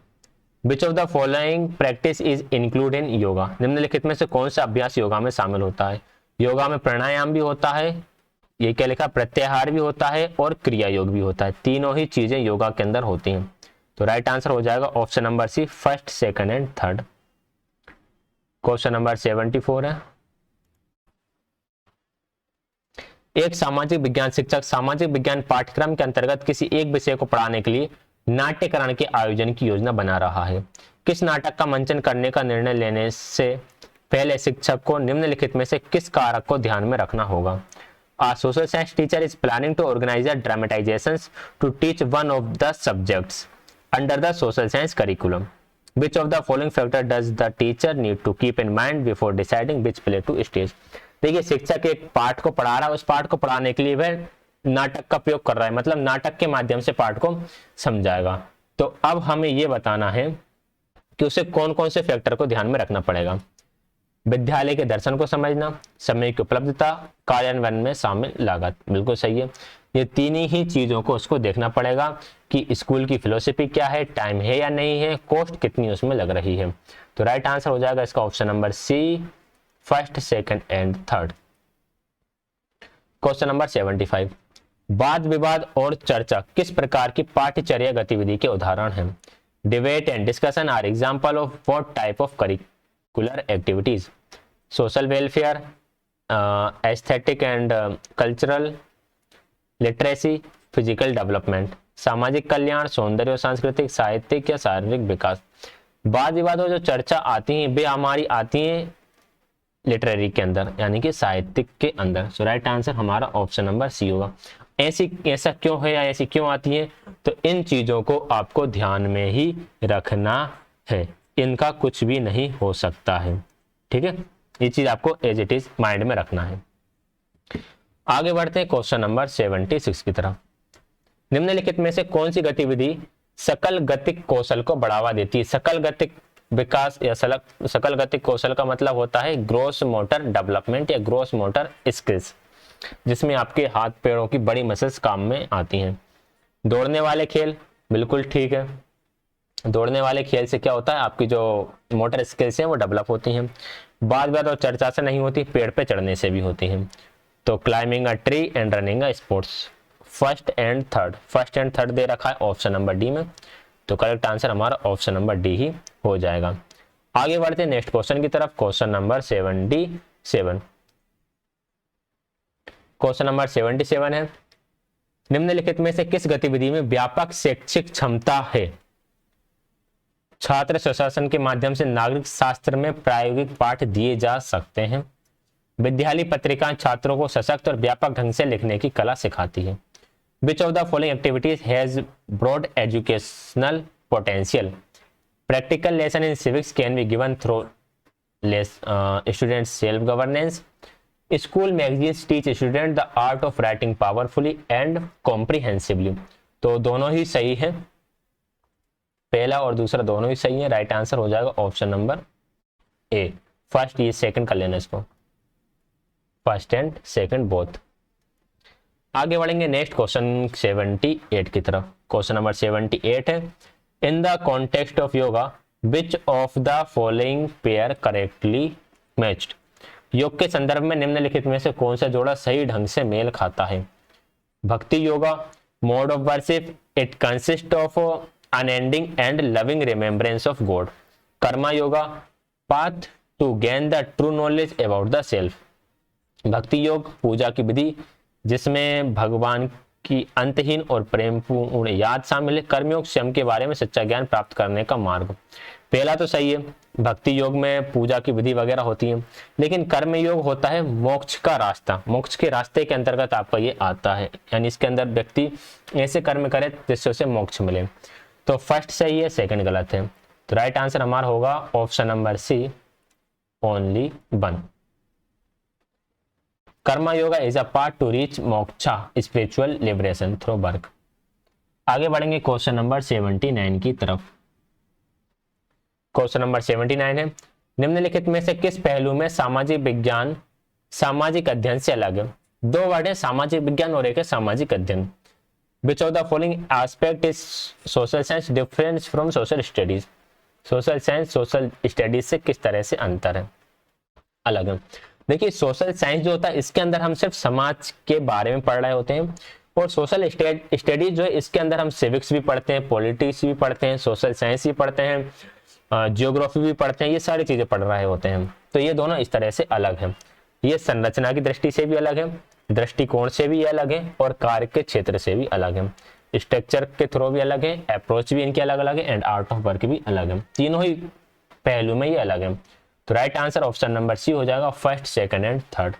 Which of the following practice is include in yoga. निम्नलिखित में से कौन सा अभ्यास योगा में शामिल होता है? योगा में प्राणायाम भी होता है, ये क्या लिखा, प्रत्याहार भी होता है और क्रिया योग भी होता है, तीनों ही चीजें योगा के अंदर होती हैं। तो राइट आंसर हो जाएगा option number C, first second and third. Question number 74 है। एक सामाजिक विज्ञान शिक्षक सामाजिक विज्ञान पाठ्यक्रम के अंतर्गत किसी एक विषय को पढ़ाने के लिए नाट्यकरण के आयोजन की योजना बना रहा है। किस नाटक का मंचन करने का निर्णय लेने से पहले शिक्षक को निम्नलिखित में से किस कारक को ध्यान में रखना होगा? A social science teacher is planning to organize a dramatizations to teach one of the subjects under the social science curriculum. Which of the following factor does the teacher need to keep in mind before deciding which play to stage? देखिए शिक्षक एक पाठ को पढ़ा रहा है, उस पाठ को पढ़ाने के लिए वह नाटक का प्रयोग कर रहा है, मतलब नाटक के माध्यम से पाठ को समझाएगा। तो अब हमें यह बताना है कि उसे कौन कौन से फैक्टर को ध्यान में रखना पड़ेगा। विद्यालय के दर्शन को समझना, समय की उपलब्धता, कार्यान्वयन में शामिल लागत, बिल्कुल सही है। ये तीन ही चीजों को उसको देखना पड़ेगा कि स्कूल की फिलोसफी क्या है, टाइम है या नहीं है, कॉस्ट कितनी उसमें लग रही है। तो राइट आंसर हो जाएगा इसका option number C, first second and third. Question number 75। वाद विवाद और चर्चा किस प्रकार की पाठ्यचर्या गतिविधि के उदाहरण हैं? Debate and discussion are example of what type of curricular activities? Social welfare, aesthetic and cultural, literacy, physical development, सामाजिक कल्याण, सौंदर्य और सांस्कृतिक, साहित्यिक या शारीरिक विकास। वाद विवाद और जो चर्चा आती हैं वे हमारी आती हैं लिटरेरी के अंदर यानी कि साहित्यिक के अंदर। सो राइट आंसर हमारा ऑप्शन नंबर सी होगा। ऐसा क्यों है या ऐसी क्यों आती है? तो इन चीजों को आपको ध्यान में ही रखना है, इनका कुछ भी नहीं हो सकता है, ठीक है। ये चीज आपको एज इट इज माइंड में रखना है। आगे बढ़ते हैं क्वेश्चन नंबर 76 की तरफ। निम्नलिखित में से कौन सी गतिविधि सकल गतिक कौशल को बढ़ावा देती है? सकल गतिक विकास या सकल गतिक कौशल का मतलब होता है ग्रोस मोटर डेवलपमेंट या ग्रोस मोटर स्किल्स, जिसमें आपके हाथ पैरों की बड़ी मसल्स काम में आती हैं। दौड़ने वाले खेल, बिल्कुल ठीक है। दौड़ने वाले खेल से क्या होता है, आपकी जो मोटर स्किल्स हैं वो डेवलप होती हैं। बात और चर्चा से नहीं होती, पेड़ पे चढ़ने से भी होती हैं। तो climbing a tree and running a sports, first and third दे रखा है ऑप्शन नंबर डी में, तो करेक्ट आंसर हमारा ऑप्शन नंबर डी ही हो जाएगा। आगे बढ़ते हैं नेक्स्ट क्वेश्चन की तरफ, क्वेश्चन नंबर 77। क्वेश्चन नंबर 77 है, निम्नलिखित में से किस गतिविधि में व्यापक शैक्षिक क्षमता है? छात्र स्वशासन के माध्यम से नागरिक शास्त्र में प्रायोगिक पाठ दिए जा सकते हैं। विद्यालय पत्रिकाएं छात्रों को सशक्त और व्यापक ढंग से लिखने की कला सिखाती है। Which of the following activities has broad educational potential? Practical lesson in civics can be given through students self-governance. School magazines teach students the art of writing powerfully and comprehensively. तो दोनों ही सही है, पहला और दूसरा दोनों ही सही है। राइट आंसर हो जाएगा ऑप्शन नंबर ए। फर्स्ट ये सेकंड कर लेना इसको, फर्स्ट एंड सेकंड बोथ। आगे बढ़ेंगे नेक्स्ट क्वेश्चन 78 की तरफ। क्वेश्चन नंबर 78 है, इन the context of yoga which of the following pair correctly matched? योग के संदर्भ में निम्नलिखित में से कौन सा जोड़ा सही ढंग से मेल खाता है? Bhakti yoga, mode of worship, it consist of unending and loving remembrance of God. Karma yoga, path to gain the true knowledge about the self. भक्ति योग, पूजा की विधि जिसमें भगवान की अंतहीन और प्रेमपूर्ण याद शामिल है। कर्मयोग, स्वयं के बारे में सच्चा ज्ञान प्राप्त करने का मार्ग। पहला तो सही है, भक्ति योग में पूजा की विधि वगैरह होती है, लेकिन कर्म योग होता है मोक्ष का रास्ता। मोक्ष के रास्ते के अंतर्गत आपका ये आता है, यानी इसके अंदर व्यक्ति ऐसे कर्म करे जिससे उसे मोक्ष मिले। तो फर्स्ट सही है, सेकंड गलत है। तो राइट आंसर हमारा होगा option number C, only 1। Karma yoga is a part to reach moksha spiritual liberation through work. आगे बढ़ेंगे क्वेश्चन नंबर 79 की तरफ। क्वेश्चन नंबर 79 है, निम्नलिखित में से किस पहलू में सामाजिक विज्ञान सामाजिक अध्ययन से अलग है? दो वर्ड है, सामाजिक विज्ञान और एक है सामाजिक अध्ययन। विच of the following aspect is social science difference from social studies? Social science social studies से किस तरह से अंतर है, अलग है? देखिए, सोशल साइंस जो होता है इसके अंदर हम सिर्फ समाज के बारे में पढ़ रहे होते हैं, और सोशल स्टडीज जो है इसके अंदर हम सिविक्स भी पढ़ते हैं, पॉलिटिक्स भी पढ़ते हैं, सोशल साइंस भी पढ़ते हैं, जियोग्राफी भी पढ़ते हैं, ये सारी चीजें पढ़ रहे होते हैं। तो ये दोनों इस तरह से अलग हैं। ये संरचना की दृष्टि से भी अलग है, दृष्टिकोण से भी अलग है, और कार्य के क्षेत्र से भी अलग है। स्ट्रक्चर के थ्रू भी अलग है, अप्रोच भी इनके अलग अलग है, एंड आर्ट ऑफ वर्क भी अलग है। तीनों ही पहलू में ये अलग है। तो right answer option number C हो जाएगा, first second and third.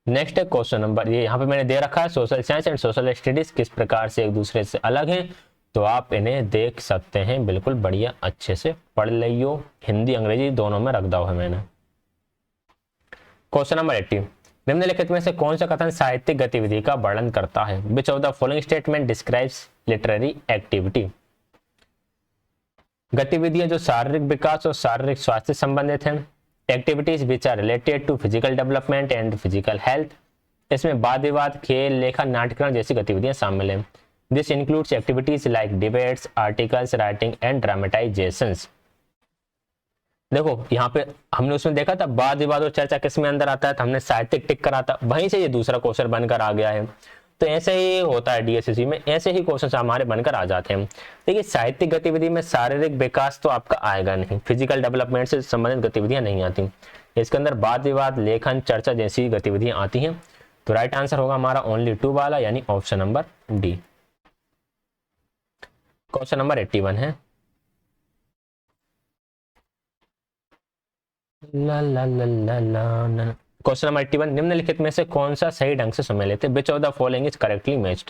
Next है क्वेश्चन नंबर, ये यहाँ पे मैंने दे रखा है, social science and social studies किस प्रकार से एक दूसरे से अलग है, तो आप इन्हें देख सकते हैं। बिल्कुल बढ़िया, अच्छे से पढ़ लियो, हिंदी अंग्रेजी दोनों में रख दो है मैंने। क्वेश्चन नंबर 80, निम्नलिखित में से कौन सा कथन साहित्यिक गतिविधि का वर्णन करता है? Which of the following statement describes literary activity? गतिविधियां जो शारीरिक विकास और शारीरिक स्वास्थ्य से संबंधित हैं। Activities which are related to physical development and physical health. इसमें वाद विवाद, खेल, लेखन, नाट्यकरण जैसी गतिविधियां शामिल हैं। This includes activities like debates, articles, writing and dramatisations. देखो यहाँ पे हमने उसमें देखा था वाद विवाद और चर्चा किस में अंदर आता है, तो हमने साहित्यिक टिक करा था, वहीं से ये दूसरा क्वेश्चन बनकर आ गया है। तो ऐसे ही होता है डीएसएससी में, ऐसे ही क्वेश्चन हमारे बनकर आ जाते हैं। देखिए, साहित्यिक गतिविधि में शारीरिक विकास तो आपका आएगा नहीं, फिजिकल डेवलपमेंट से संबंधित गतिविधियां नहीं आती। इसके अंदर वाद विवाद, लेखन, चर्चा जैसी गतिविधियां आती हैं। तो राइट आंसर होगा हमारा ओनली 2 वाला, यानी option number D. Question number 81 है, क्वेश्चन नंबर 81, निम्नलिखित में से कौन सा सही ढंग से सम्मिलित है? Which of the following is correctly matched?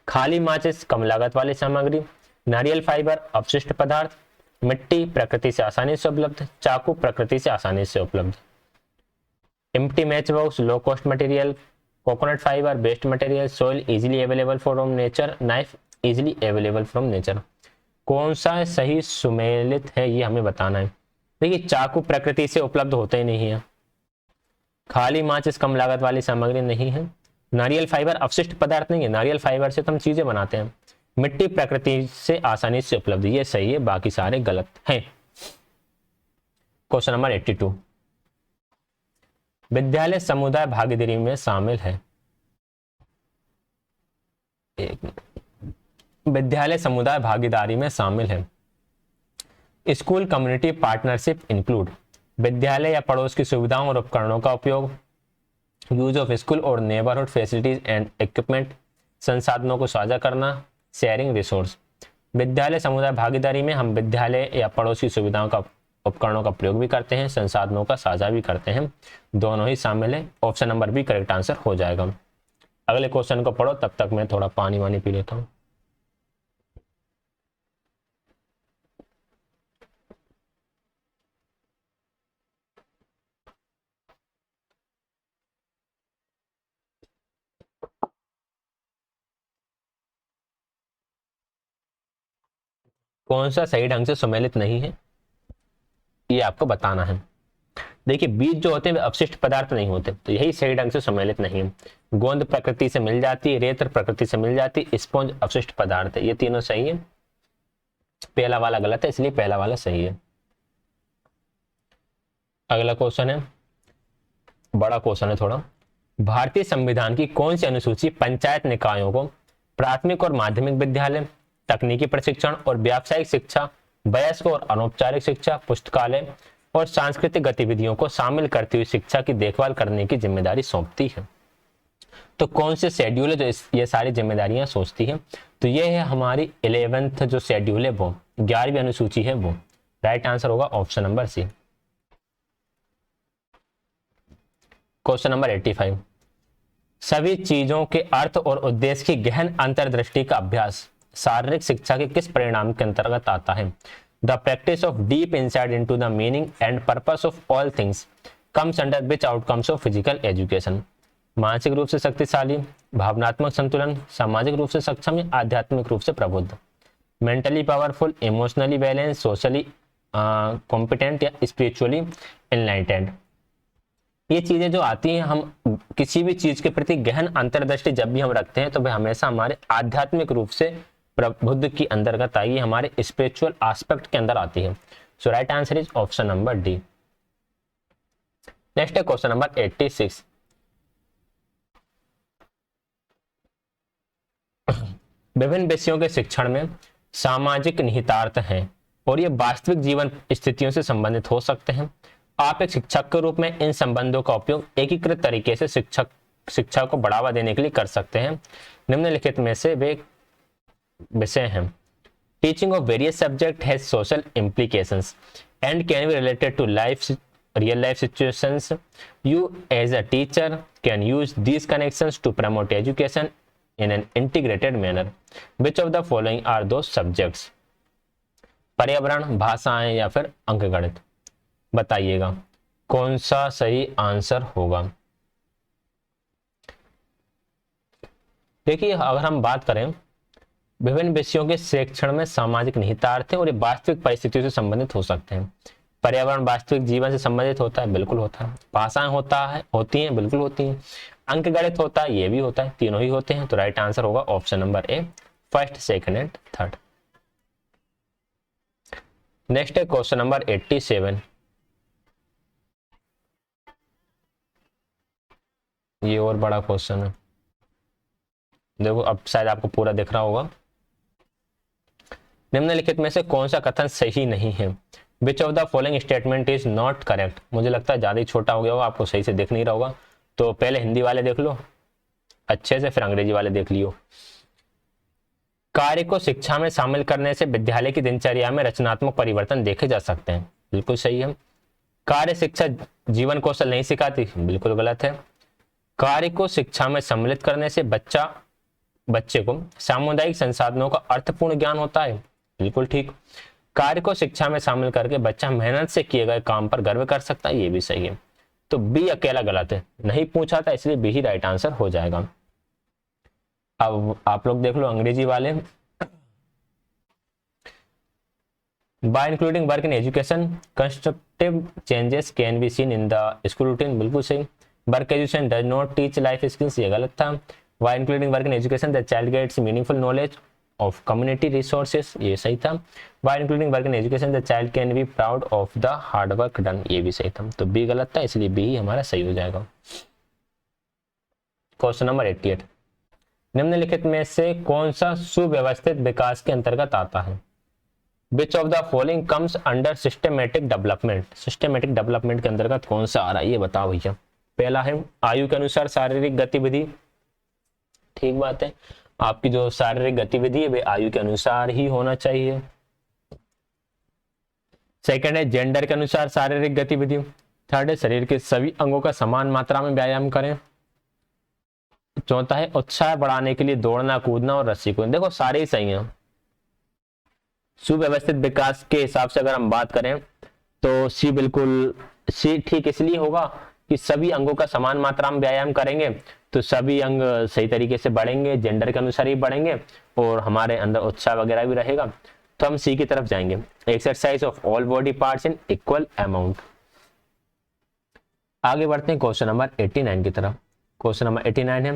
खाली माचिस कम लागत वाली सामग्री, नारियल फाइबर अपशिष्ट पदार्थ, मिट्टी प्रकृति से आसानी से उपलब्ध, चाकू प्रकृति से आसानी से उपलब्ध। Empty match box low cost material, coconut fibre best material, soil easily available from nature, knife easily available from nature. कौन सा सही सुमेलित है ये हमें बताना है। देखिए, चाकू प्रकृति से उपलब्ध होते ही नहीं है, खाली माचिस कम लागत वाली सामग्री नहीं है, नारियल फाइबर अपशिष्ट पदार्थ नहीं है, नारियल फाइबर से तो हम चीजें बनाते हैं, मिट्टी प्रकृति से आसानी से उपलब्ध, ये सही है, बाकी सारे गलत हैं। क्वेश्चन नंबर 82, विद्यालय समुदाय भागीदारी में शामिल है। विद्यालय समुदाय भागीदारी में शामिल है। स्कूल कम्युनिटी पार्टनरशिप इंक्लूड विद्यालय या पड़ोस की सुविधाओं और उपकरणों का उपयोग, यूज ऑफ स्कूल और नेबरहुड फैसिलिटीज एंड इक्विपमेंट, संसाधनों को साझा करना, शेयरिंग रिसोर्स। विद्यालय समुदाय भागीदारी में हम विद्यालय या पड़ोस की सुविधाओं का उपकरणों का प्रयोग भी करते हैं, संसाधनों का साझा भी करते हैं, दोनों ही शामिल है। Option number B correct answer हो जाएगा। अगले क्वेश्चन को पढ़ो, तब तक मैं थोड़ा पानी वानी पी लेता हूँ। कौन सा सही ढंग से सुमेलित नहीं है ये आपको बताना है। देखिए बीज जो होते हैं वे अवशिष्ट पदार्थ नहीं होते, तो यही सही ढंग से सम्मिलित नहीं है। गोंद प्रकृति से मिल जाती है, रेत प्रकृति से मिल जाती है, स्पॉन्ज अवशिष्ट पदार्थ है, ये तीनों सही है। पहला वाला गलत है, इसलिए पहला वाला सही है। अगला क्वेश्चन है, बड़ा क्वेश्चन है थोड़ा। भारतीय संविधान की कौन सी अनुसूची पंचायत निकायों को प्राथमिक और माध्यमिक विद्यालय, तकनीकी प्रशिक्षण और व्यावसायिक शिक्षा, वयस्क और अनौपचारिक शिक्षा, पुस्तकालय और सांस्कृतिक गतिविधियों को शामिल करती हुई शिक्षा की देखभाल करने की जिम्मेदारी सौंपती है? तो कौन से शेड्यूल है जो ये सारी जिम्मेदारियां सोचती है? तो ये है हमारी 11th जो शेड्यूल है, वो 11वीं अनुसूची है, वो राइट आंसर होगा option number C. Question number 85, सभी चीजों के अर्थ और उद्देश्य की गहन अंतर्दृष्टि का अभ्यास शारीरिक शिक्षा के किस परिणाम के अंतर्गत आता है? The practice of deep insight into the meaning and purpose of all things comes under which outcomes of physical education? मानसिक रूप से शक्तिशाली, भावनात्मक संतुलन, सामाजिक रूप से सक्षम या आध्यात्मिक रूप से प्रबुद्ध? Mentally powerful, emotionally balance, socially competent या स्पिरिचुअली एनलाइटेंड? ये चीजें जो आती हैं, हम किसी भी चीज के प्रति गहन अंतर्दृष्टि जब भी हम रखते हैं तो वह हमेशा हमारे आध्यात्मिक रूप से प्रबुद्ध की अंतर्गत आई, हमारे स्पिरिचुअल एस्पेक्ट के अंदर आती है। So right answer is option number D. Next है क्वेश्चन नंबर 86, विभिन्न विषयों के शिक्षण में सामाजिक निहितार्थ हैं और ये वास्तविक जीवन स्थितियों से संबंधित हो सकते हैं। आप एक शिक्षक के रूप में इन संबंधों का उपयोग एकीकृत तरीके से शिक्षा को बढ़ावा देने के लिए कर सकते हैं। निम्नलिखित में से वे विषय हैं। Teaching of various subject has social implications and can be related to real life situations. You as a teacher can use these connections to promote education in an integrated manner. Which of the following are those subjects? पर्यावरण, भाषाएं या फिर अंकगणित? बताइएगा कौन सा सही answer होगा। देखिए अगर हम बात करें विभिन्न विषयों के शिक्षण में सामाजिक निहितार्थ हैं और ये वास्तविक परिस्थितियों से संबंधित हो सकते हैं। पर्यावरण वास्तविक जीवन से संबंधित होता है, बिल्कुल होता है। भाषाएं होती हैं, बिल्कुल होती हैं। अंकगणित होता है, ये भी होता है, तीनों ही होते हैं। तो राइट आंसर होगा option number A, first, second and third. Next है क्वेश्चन नंबर 87, ये और बड़ा क्वेश्चन है। देखो अब शायद आपको पूरा दिख रहा होगा। निम्नलिखित में से कौन सा कथन सही नहीं है? Which of the following statement is not correct? मुझे लगता है ज्यादा ही छोटा हो गया होगा, आपको सही से दिख नहीं रहा होगा, तो पहले हिंदी वाले देख लो अच्छे से, फिर अंग्रेजी वाले देख लियो। कार्य को शिक्षा में शामिल करने से विद्यालय की दिनचर्या में रचनात्मक परिवर्तन देखे जा सकते हैं, बिल्कुल सही है। कार्य शिक्षा जीवन कौशल नहीं सिखाती, बिल्कुल गलत है। कार्य को शिक्षा में सम्मिलित करने से बच्चे को सामुदायिक संसाधनों का अर्थपूर्ण ज्ञान होता है, बिल्कुल ठीक। कार्य को शिक्षा में शामिल करके बच्चा मेहनत से किए गए काम पर गर्व कर सकता है, ये भी सही है। तो बी अकेला गलत है, नहीं पूछा था इसलिए बी ही राइट आंसर हो जाएगा। अब आप लोग देख लो अंग्रेजी वाले। By including work in education, constructive changes can be seen in the school routine, बिल्कुल सही। Work education does not teach life skills, ये गलत था। By including work in education, the child gets meaningful knowledge of community resources, ये सही था। By including work in education, the child can be proud of the hard work done, ये भी सही था। तो बी गलत था, इसलिए बी ही हमारा सही हो जाएगा। क्वेश्चन नंबर 88, निम्नलिखित में से कौन सा सुव्यवस्थित विकास के अंतर्गत आता है? Which of the following comes under systematic development? Systematic development के अंतर्गत कौन सा आ रहा है ये बताओ भैया। पहला है आयु के अनुसार शारीरिक गतिविधि, ठीक बात है, आपकी जो शारीरिक गतिविधि है वे आयु के अनुसार ही होना चाहिए। सेकंड है जेंडर के अनुसार शारीरिक गतिविधि। थर्ड है शरीर के सभी अंगों का समान मात्रा में व्यायाम करें। चौथा है उत्साह बढ़ाने के लिए दौड़ना कूदना और रस्सी कूदना। देखो सारे ही सही हैं। सुव्यवस्थित विकास के हिसाब से अगर हम बात करें तो सी बिल्कुल सी ठीक इसलिए होगा कि सभी अंगों का समान मात्रा में व्यायाम करेंगे तो सभी अंग सही तरीके से बढ़ेंगे, जेंडर के अनुसार ही बढ़ेंगे और हमारे अंदर उत्साह वगैरह भी रहेगा। तो हम सी की तरफ जाएंगे। Exercise of all body parts in equal amount. आगे बढ़ते हैं क्वेश्चन नंबर 89 की तरफ। क्वेश्चन नंबर 89 है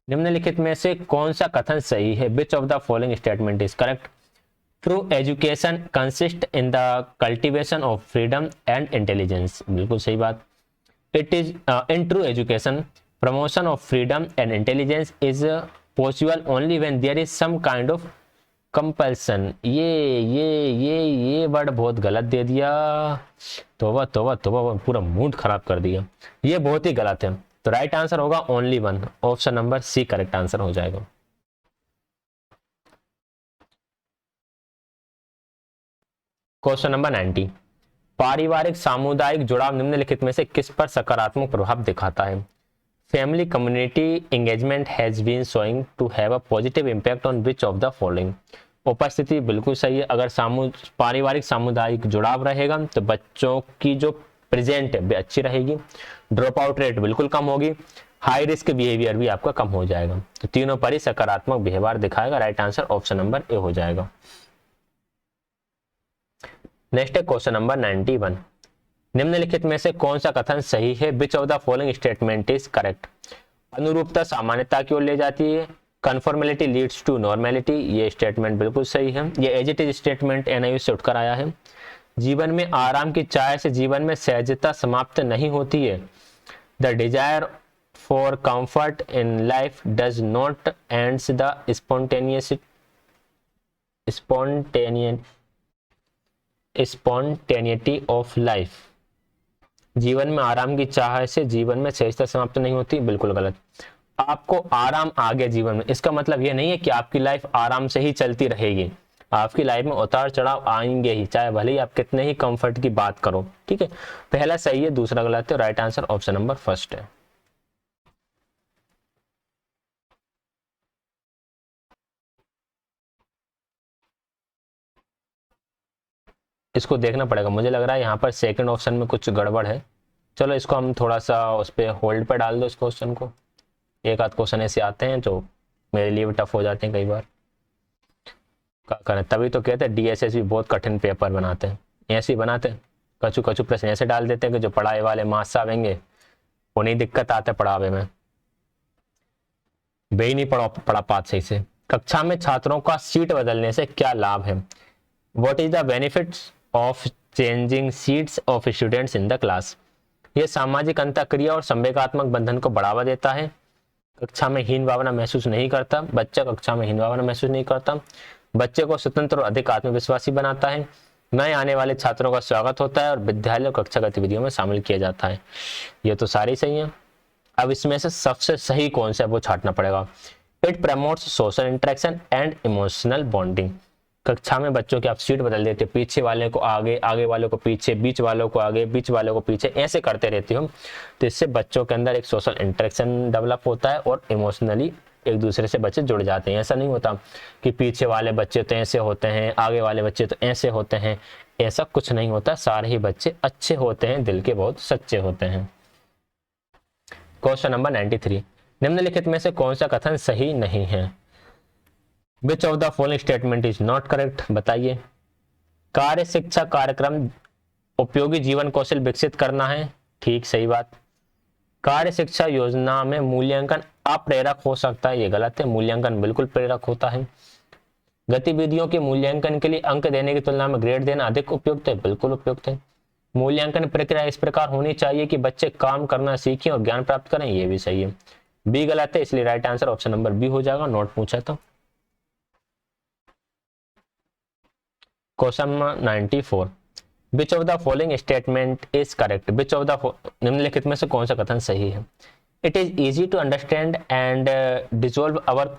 निम्नलिखित में से कौन सा कथन सही है? Which of the following statement is correct? True education consist in the cultivation of freedom and intelligence. बिल्कुल सही बात। It is in true education promotion of freedom and intelligence is possible only when there is some kind of compulsion. ये word बहुत गलत दे दिया। तोबा तोबा तोबा, पूरा मूड खराब कर दिया। ये बहुत ही गलत है। तो राइट आंसर होगा only one. Option number C correct answer हो जाएगा। क्वेश्चन नंबर 90 पारिवारिक सामुदायिक जुड़ाव निम्नलिखित में से किस पर सकारात्मक प्रभाव दिखाता है? Family community engagement has been showing to have a positive impact on which of the following? उपस्थिति बिल्कुल सही है। अगर पारिवारिक सामुदायिक जुड़ाव रहेगा तो बच्चों की जो प्रेजेंट है अच्छी रहेगी, ड्रॉप आउट रेट बिल्कुल कम होगी, हाई रिस्क बिहेवियर भी आपका कम हो जाएगा। तो तीनों पर ही सकारात्मक व्यवहार दिखाएगा। Right answer option number A हो जाएगा। नेक्स्ट है क्वेश्चन नंबर 91 निम्नलिखित में से कौन सा कथन सही है? Which of the following statement is correct? अनुरूपता सामान्यता की ओर ले जाती है, कन्फॉर्मेलिटी लीड्स टू नॉर्मेलिटी। ये स्टेटमेंट बिल्कुल सही है। ये as it is statement NIU से उठकर आया है। जीवन में आराम की चाह से जीवन में सहजता समाप्त नहीं होती है। The desire for comfort in life does not ends the spontaneity of life. जीवन में आराम की चाह से जीवन में सहजता समाप्त नहीं होती, बिल्कुल गलत। आपको आराम आ गया जीवन में, इसका मतलब यह नहीं है कि आपकी लाइफ आराम से ही चलती रहेगी। आपकी लाइफ में उतार चढ़ाव आएंगे ही, चाहे भले ही आप कितने ही कंफर्ट की बात करो। ठीक है, पहला सही है, दूसरा गलत है। Right answer option number first है। इसको देखना पड़ेगा, मुझे लग रहा है यहाँ पर सेकंड ऑप्शन में कुछ गड़बड़ है। चलो इसको हम थोड़ा सा उस पर होल्ड पे डाल दो इस क्वेश्चन को। एक आध क्वेश्चन ऐसे आते हैं जो मेरे लिए भी टफ हो जाते हैं कई बार। क्या करें, तभी तो कहते हैं डीएसएस भी बहुत कठिन पेपर बनाते हैं। ऐसे ही बनाते हैं, कछु कछु प्रश्न ऐसे डाल देते हैं कि जो पढ़ाई वाले मार्क्स आवेंगे उन्हें दिक्कत आते पढ़ावे में, वे ही नहीं पढ़ा पाते सही से। कक्षा में छात्रों का सीट बदलने से क्या लाभ है? What is the benefits of changing seats of students in the class? यह सामाजिक अंतःक्रिया और संवेगात्मक बंधन को बढ़ावा देता है। कक्षा में हीन भावना महसूस नहीं करता, बच्चा कक्षा में हीन भावना महसूस नहीं करता। बच्चे को स्वतंत्र और अधिक आत्मविश्वासी बनाता है। नए आने वाले छात्रों का स्वागत होता है और विद्यालय और कक्षा गतिविधियों में शामिल किया जाता है। ये तो सारी सही है। अब इसमें से सबसे सही कौन सा है वो छांटना पड़ेगा। It promotes social interaction and emotional bonding. कक्षा में बच्चों की आप सीट बदल देते, पीछे वाले को आगे, आगे वालों को पीछे, बीच वालों को आगे, बीच वालों को पीछे, ऐसे करते रहते हो, तो इससे बच्चों के अंदर एक सोशल इंटरेक्शन डेवलप होता है और इमोशनली एक दूसरे से बच्चे जुड़ जाते हैं। ऐसा नहीं होता कि पीछे वाले बच्चे तो ऐसे होते हैं, आगे वाले बच्चे तो ऐसे होते हैं, ऐसा कुछ नहीं होता। सारे ही बच्चे अच्छे होते हैं, दिल के बहुत सच्चे होते हैं। क्वेश्चन नंबर 93 निम्नलिखित में से कौन सा कथन सही नहीं है? Which of the following statement is not correct? बताइए। कार्य शिक्षा कार्यक्रम उपयोगी जीवन कौशल विकसित करना है, ठीक सही बात। कार्य शिक्षा योजना में मूल्यांकन अप्रेरक हो सकता है, ये गलत है। मूल्यांकन बिल्कुल प्रेरक होता है। गतिविधियों के मूल्यांकन के लिए अंक देने की तुलना में ग्रेड देना अधिक उपयुक्त है, बिल्कुल उपयुक्त है। मूल्यांकन प्रक्रिया इस प्रकार होनी चाहिए कि बच्चे काम करना सीखें और ज्ञान प्राप्त करें, ये भी सही है। बी गलत है, इसलिए right answer option number B हो जाएगा, नोट पूछा तो। Question number 94, which of the following statement is correct, which of the निम्नलिखित में से कौन सा कथन सही है। It is easy to understand and dissolve our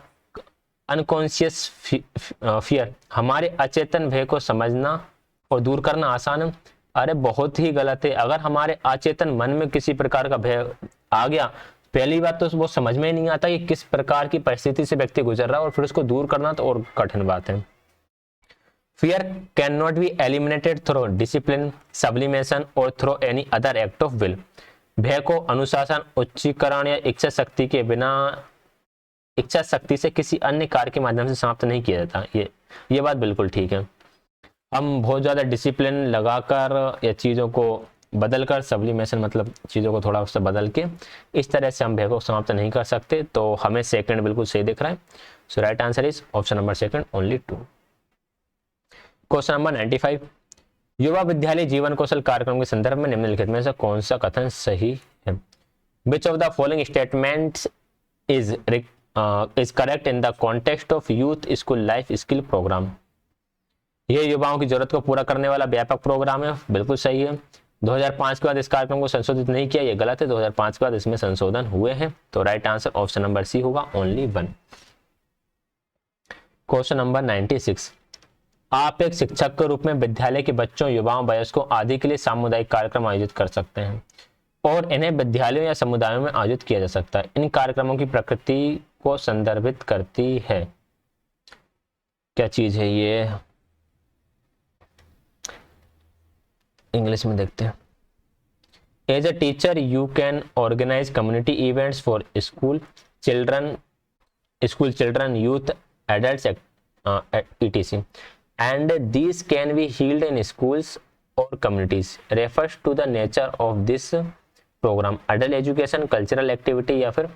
unconscious fear, हमारे अचेतन भय को समझना और दूर करना आसान है। अरे बहुत ही गलत है, अगर हमारे अचेतन मन में किसी प्रकार का भय आ गया, पहली बात तो वो समझ में ही नहीं आता कि किस प्रकार की परिस्थिति से व्यक्ति गुजर रहा है, और फिर उसको दूर करना तो और कठिन बात है। Fear cannot be eliminated through discipline, sublimation or through any other act of will. भय को अनुशासन, उच्चीकरण या इच्छा शक्ति के बिना, इच्छा शक्ति से किसी अन्य कार्य के माध्यम से समाप्त नहीं किया जाता। ये बात बिल्कुल ठीक है। हम बहुत ज़्यादा डिसिप्लिन लगाकर या चीज़ों को बदलकर, सब्लिमेशन मतलब चीज़ों को थोड़ा उससे बदल के, इस तरह से हम भय को समाप्त नहीं कर सकते। तो हमें सेकंड बिल्कुल सही दिख रहा है। So right answer is option number second, only 2। Question number 95, युवा विद्यालय जीवन कौशल कार्यक्रम के संदर्भ में निम्नलिखित में से कौन सा कथन सही है। Which of the following statements is correct in the context of youth school life skill programme. यह युवाओं की जरूरत को पूरा करने वाला व्यापक प्रोग्राम है, बिल्कुल सही है। 2005 के बाद इस कार्यक्रम को संशोधित नहीं किया, यह गलत है। 2005 के बाद इसमें संशोधन हुए हैं। तो right answer option number C होगा, ओनली 1। क्वेश्चन नंबर 96, आप एक शिक्षक के रूप में विद्यालय के बच्चों, युवाओं, वयस्कों आदि के लिए सामुदायिक कार्यक्रम आयोजित कर सकते हैं और इन्हें विद्यालयों या समुदायों में आयोजित किया जा सकता है। इन कार्यक्रमों की प्रकृति को संदर्भित करती है। क्या चीज है ये, इंग्लिश में देखते हैं। As a teacher you can organise community events for school children, youth, adults, etc. and these can be held in schools or communities. Refers to the nature of this program, adult education, cultural activity या फिर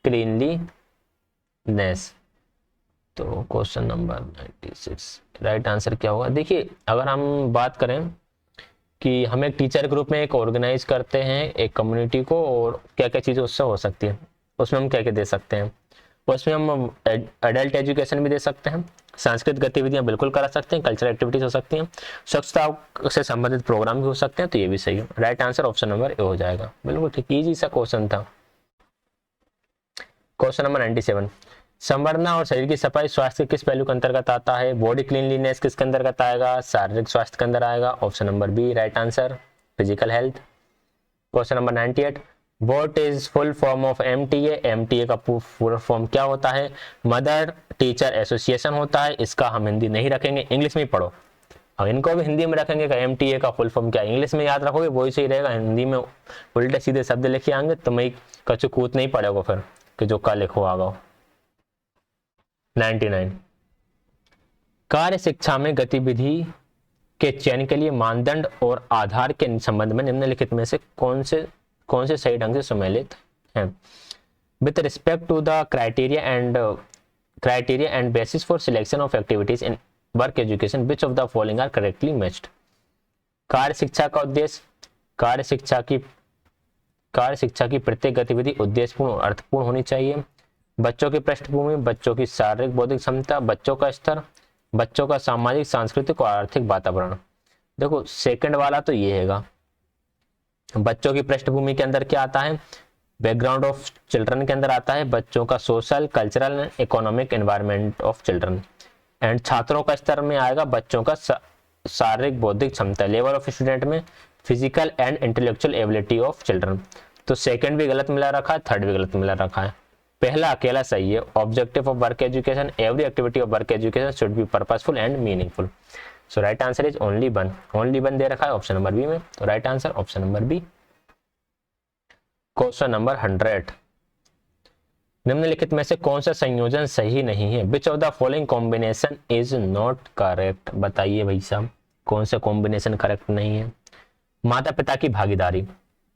cleanliness। तो question number 96 right answer क्या होगा। देखिए, अगर हम बात करें कि हम एक टीचर ग्रुप में एक ऑर्गेनाइज करते हैं एक कम्युनिटी को, और क्या क्या चीज़ें उससे हो सकती है, उसमें हम क्या क्या दे सकते हैं। उसमें हम एडल्ट एजुकेशन भी दे सकते हैं, सांस्कृतिक गतिविधियां बिल्कुल करा सकते हैं, कल्चरल एक्टिविटीज हो सकती हैं, स्वच्छता से संबंधित प्रोग्राम भी हो सकते हैं। तो ये भी सही है, right answer option number A हो जाएगा, बिल्कुल ठीक, इजी सा क्वेश्चन था। क्वेश्चन नंबर 97, संवरना और शरीर की सफाई स्वास्थ्य के किस पहलू के अंतर्गत आता है। बॉडी क्लीनलीनेस किसके अंतर्गत आएगा, शारीरिक स्वास्थ्य के अंदर आएगा, option number B right answer, physical health. Question number 98, what is full form of MTA। MTA का फुल फॉर्म क्या होता है, मदर टीचर एसोसिएशन होता है। इसका हम हिंदी नहीं रखेंगे, इंग्लिश में ही पढ़ो। अब इनको भी हिंदी में रखेंगे कि MTA का फुल फॉर्म क्या है, इंग्लिश में याद रखोगे वही सही रहेगा। हिंदी में उल्टे सीधे शब्द लिखे आएंगे तो मैं कचू कूद नहीं पड़ेगा फिर कि जो का लिखो आगा। 99, कार्य शिक्षा में गतिविधि के चयन के लिए मानदंड और आधार के संबंध में निम्नलिखित में से कौन से सही ढंग से सम्मिलित हैं। With respect to the criteria and basis for selection of activities in work education, which of the following are correctly matched. कार्य शिक्षा का उद्देश्य, कार्य शिक्षा की प्रत्येक गतिविधि उद्देश्यपूर्ण और अर्थपूर्ण होनी चाहिए। बच्चों की पृष्ठभूमि, बच्चों की शारीरिक बौद्धिक क्षमता, बच्चों का स्तर, बच्चों का सामाजिक सांस्कृतिक और आर्थिक वातावरण। देखो सेकंड वाला तो ये हैगा, बच्चों की पृष्ठभूमि के अंदर क्या आता है, बैकग्राउंड ऑफ चिल्ड्रन के अंदर आता है बच्चों का social, cultural and economic environment of children. And छात्रों का स्तर में आएगा बच्चों का शारीरिक बौद्धिक क्षमता, लेवल ऑफ स्टूडेंट में physical and intellectual ability of children. तो सेकंड भी गलत मिला रखा है, थर्ड भी गलत मिला रखा है, पहला अकेला सही है। Objective of work education, every activity of work education should be purposeful and meaningful. So right answer is only one दे रखा है ऑप्शन नंबर बी में। तो right answer option number B. Question number 100, निम्नलिखित में से कौन सा संयोजन सही नहीं है। Which of the following combination is not correct. बताइए भाई साहब कौन सा कॉम्बिनेशन करेक्ट नहीं है। माता पिता की भागीदारी,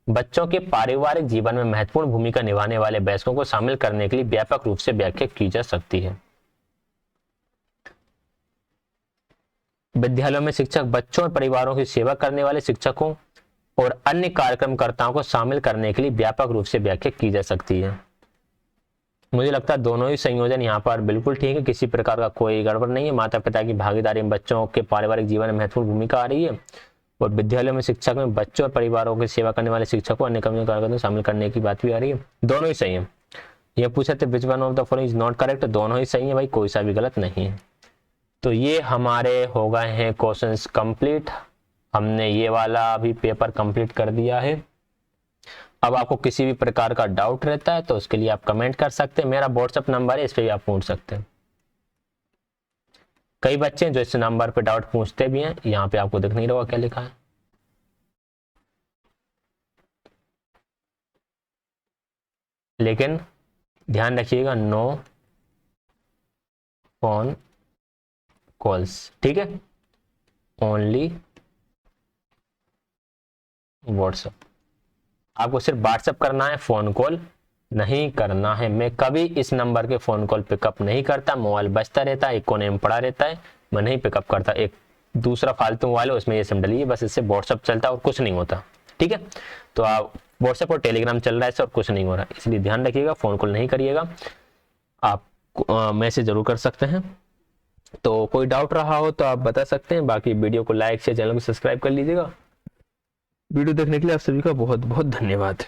बच्चों के पारिवारिक जीवन में महत्वपूर्ण भूमिका निभाने वाले वयस्कों को शामिल करने के लिए व्यापक रूप से व्याख्या की जा सकती है। विद्यालयों में शिक्षक बच्चों और परिवारों की सेवा करने वाले शिक्षकों और अन्य कार्यक्रमकर्ताओं को शामिल करने के लिए व्यापक रूप से व्याख्या की जा सकती है। मुझे लगता है दोनों ही संयोजन यहाँ पर बिल्कुल ठीक है, किसी प्रकार का कोई गड़बड़ नहीं है। माता पिता की भागीदारी में बच्चों के पारिवारिक जीवन में महत्वपूर्ण भूमिका आ रही है, और विद्यालयों में शिक्षक में बच्चों और परिवारों की सेवा करने वाले शिक्षकों को अन्य कर्मचारियों कार्यक्रमों शामिल करने की बात भी आ रही है। दोनों ही सही है। ये पूछा था which one of the following is not correct, दोनों ही सही है भाई, कोई सा भी गलत नहीं है। तो ये हमारे हो गए हैं क्वेश्चंस कंप्लीट। हमने ये वाला भी पेपर कंप्लीट कर दिया है। अब आपको किसी भी प्रकार का डाउट रहता है तो उसके लिए आप कमेंट कर सकते हैं, मेरा व्हाट्सएप नंबर है, इस पर भी आप पूछ सकते हैं। कई बच्चे हैं जो इस नंबर पे डाउट पूछते भी हैं, यहाँ पे आपको दिख नहीं रहा क्या लिखा है, लेकिन ध्यान रखिएगा नो फोन कॉल्स, ठीक है, ओनली व्हाट्सएप। आपको सिर्फ व्हाट्सएप करना है, फोन कॉल नहीं करना है। मैं कभी इस नंबर के फोन कॉल पिकअप नहीं करता, मोबाइल बजता रहता है, एक कोने में पड़ा रहता है, मैं नहीं पिकअप करता। एक दूसरा फालतू मोबाइल है उसमें ये सिम डली है, बस इससे व्हाट्सएप चलता है और कुछ नहीं होता, ठीक है। तो आप व्हाट्सएप और टेलीग्राम चल रहा है इससे और कुछ नहीं हो रहा, इसलिए ध्यान रखिएगा, फोन कॉल नहीं करिएगा। आप मैसेज जरूर कर सकते हैं। तो कोई डाउट रहा हो तो आप बता सकते हैं, बाकी वीडियो को लाइक शेयर, चैनल को सब्सक्राइब कर लीजिएगा। वीडियो देखने के लिए आप सभी का बहुत बहुत धन्यवाद।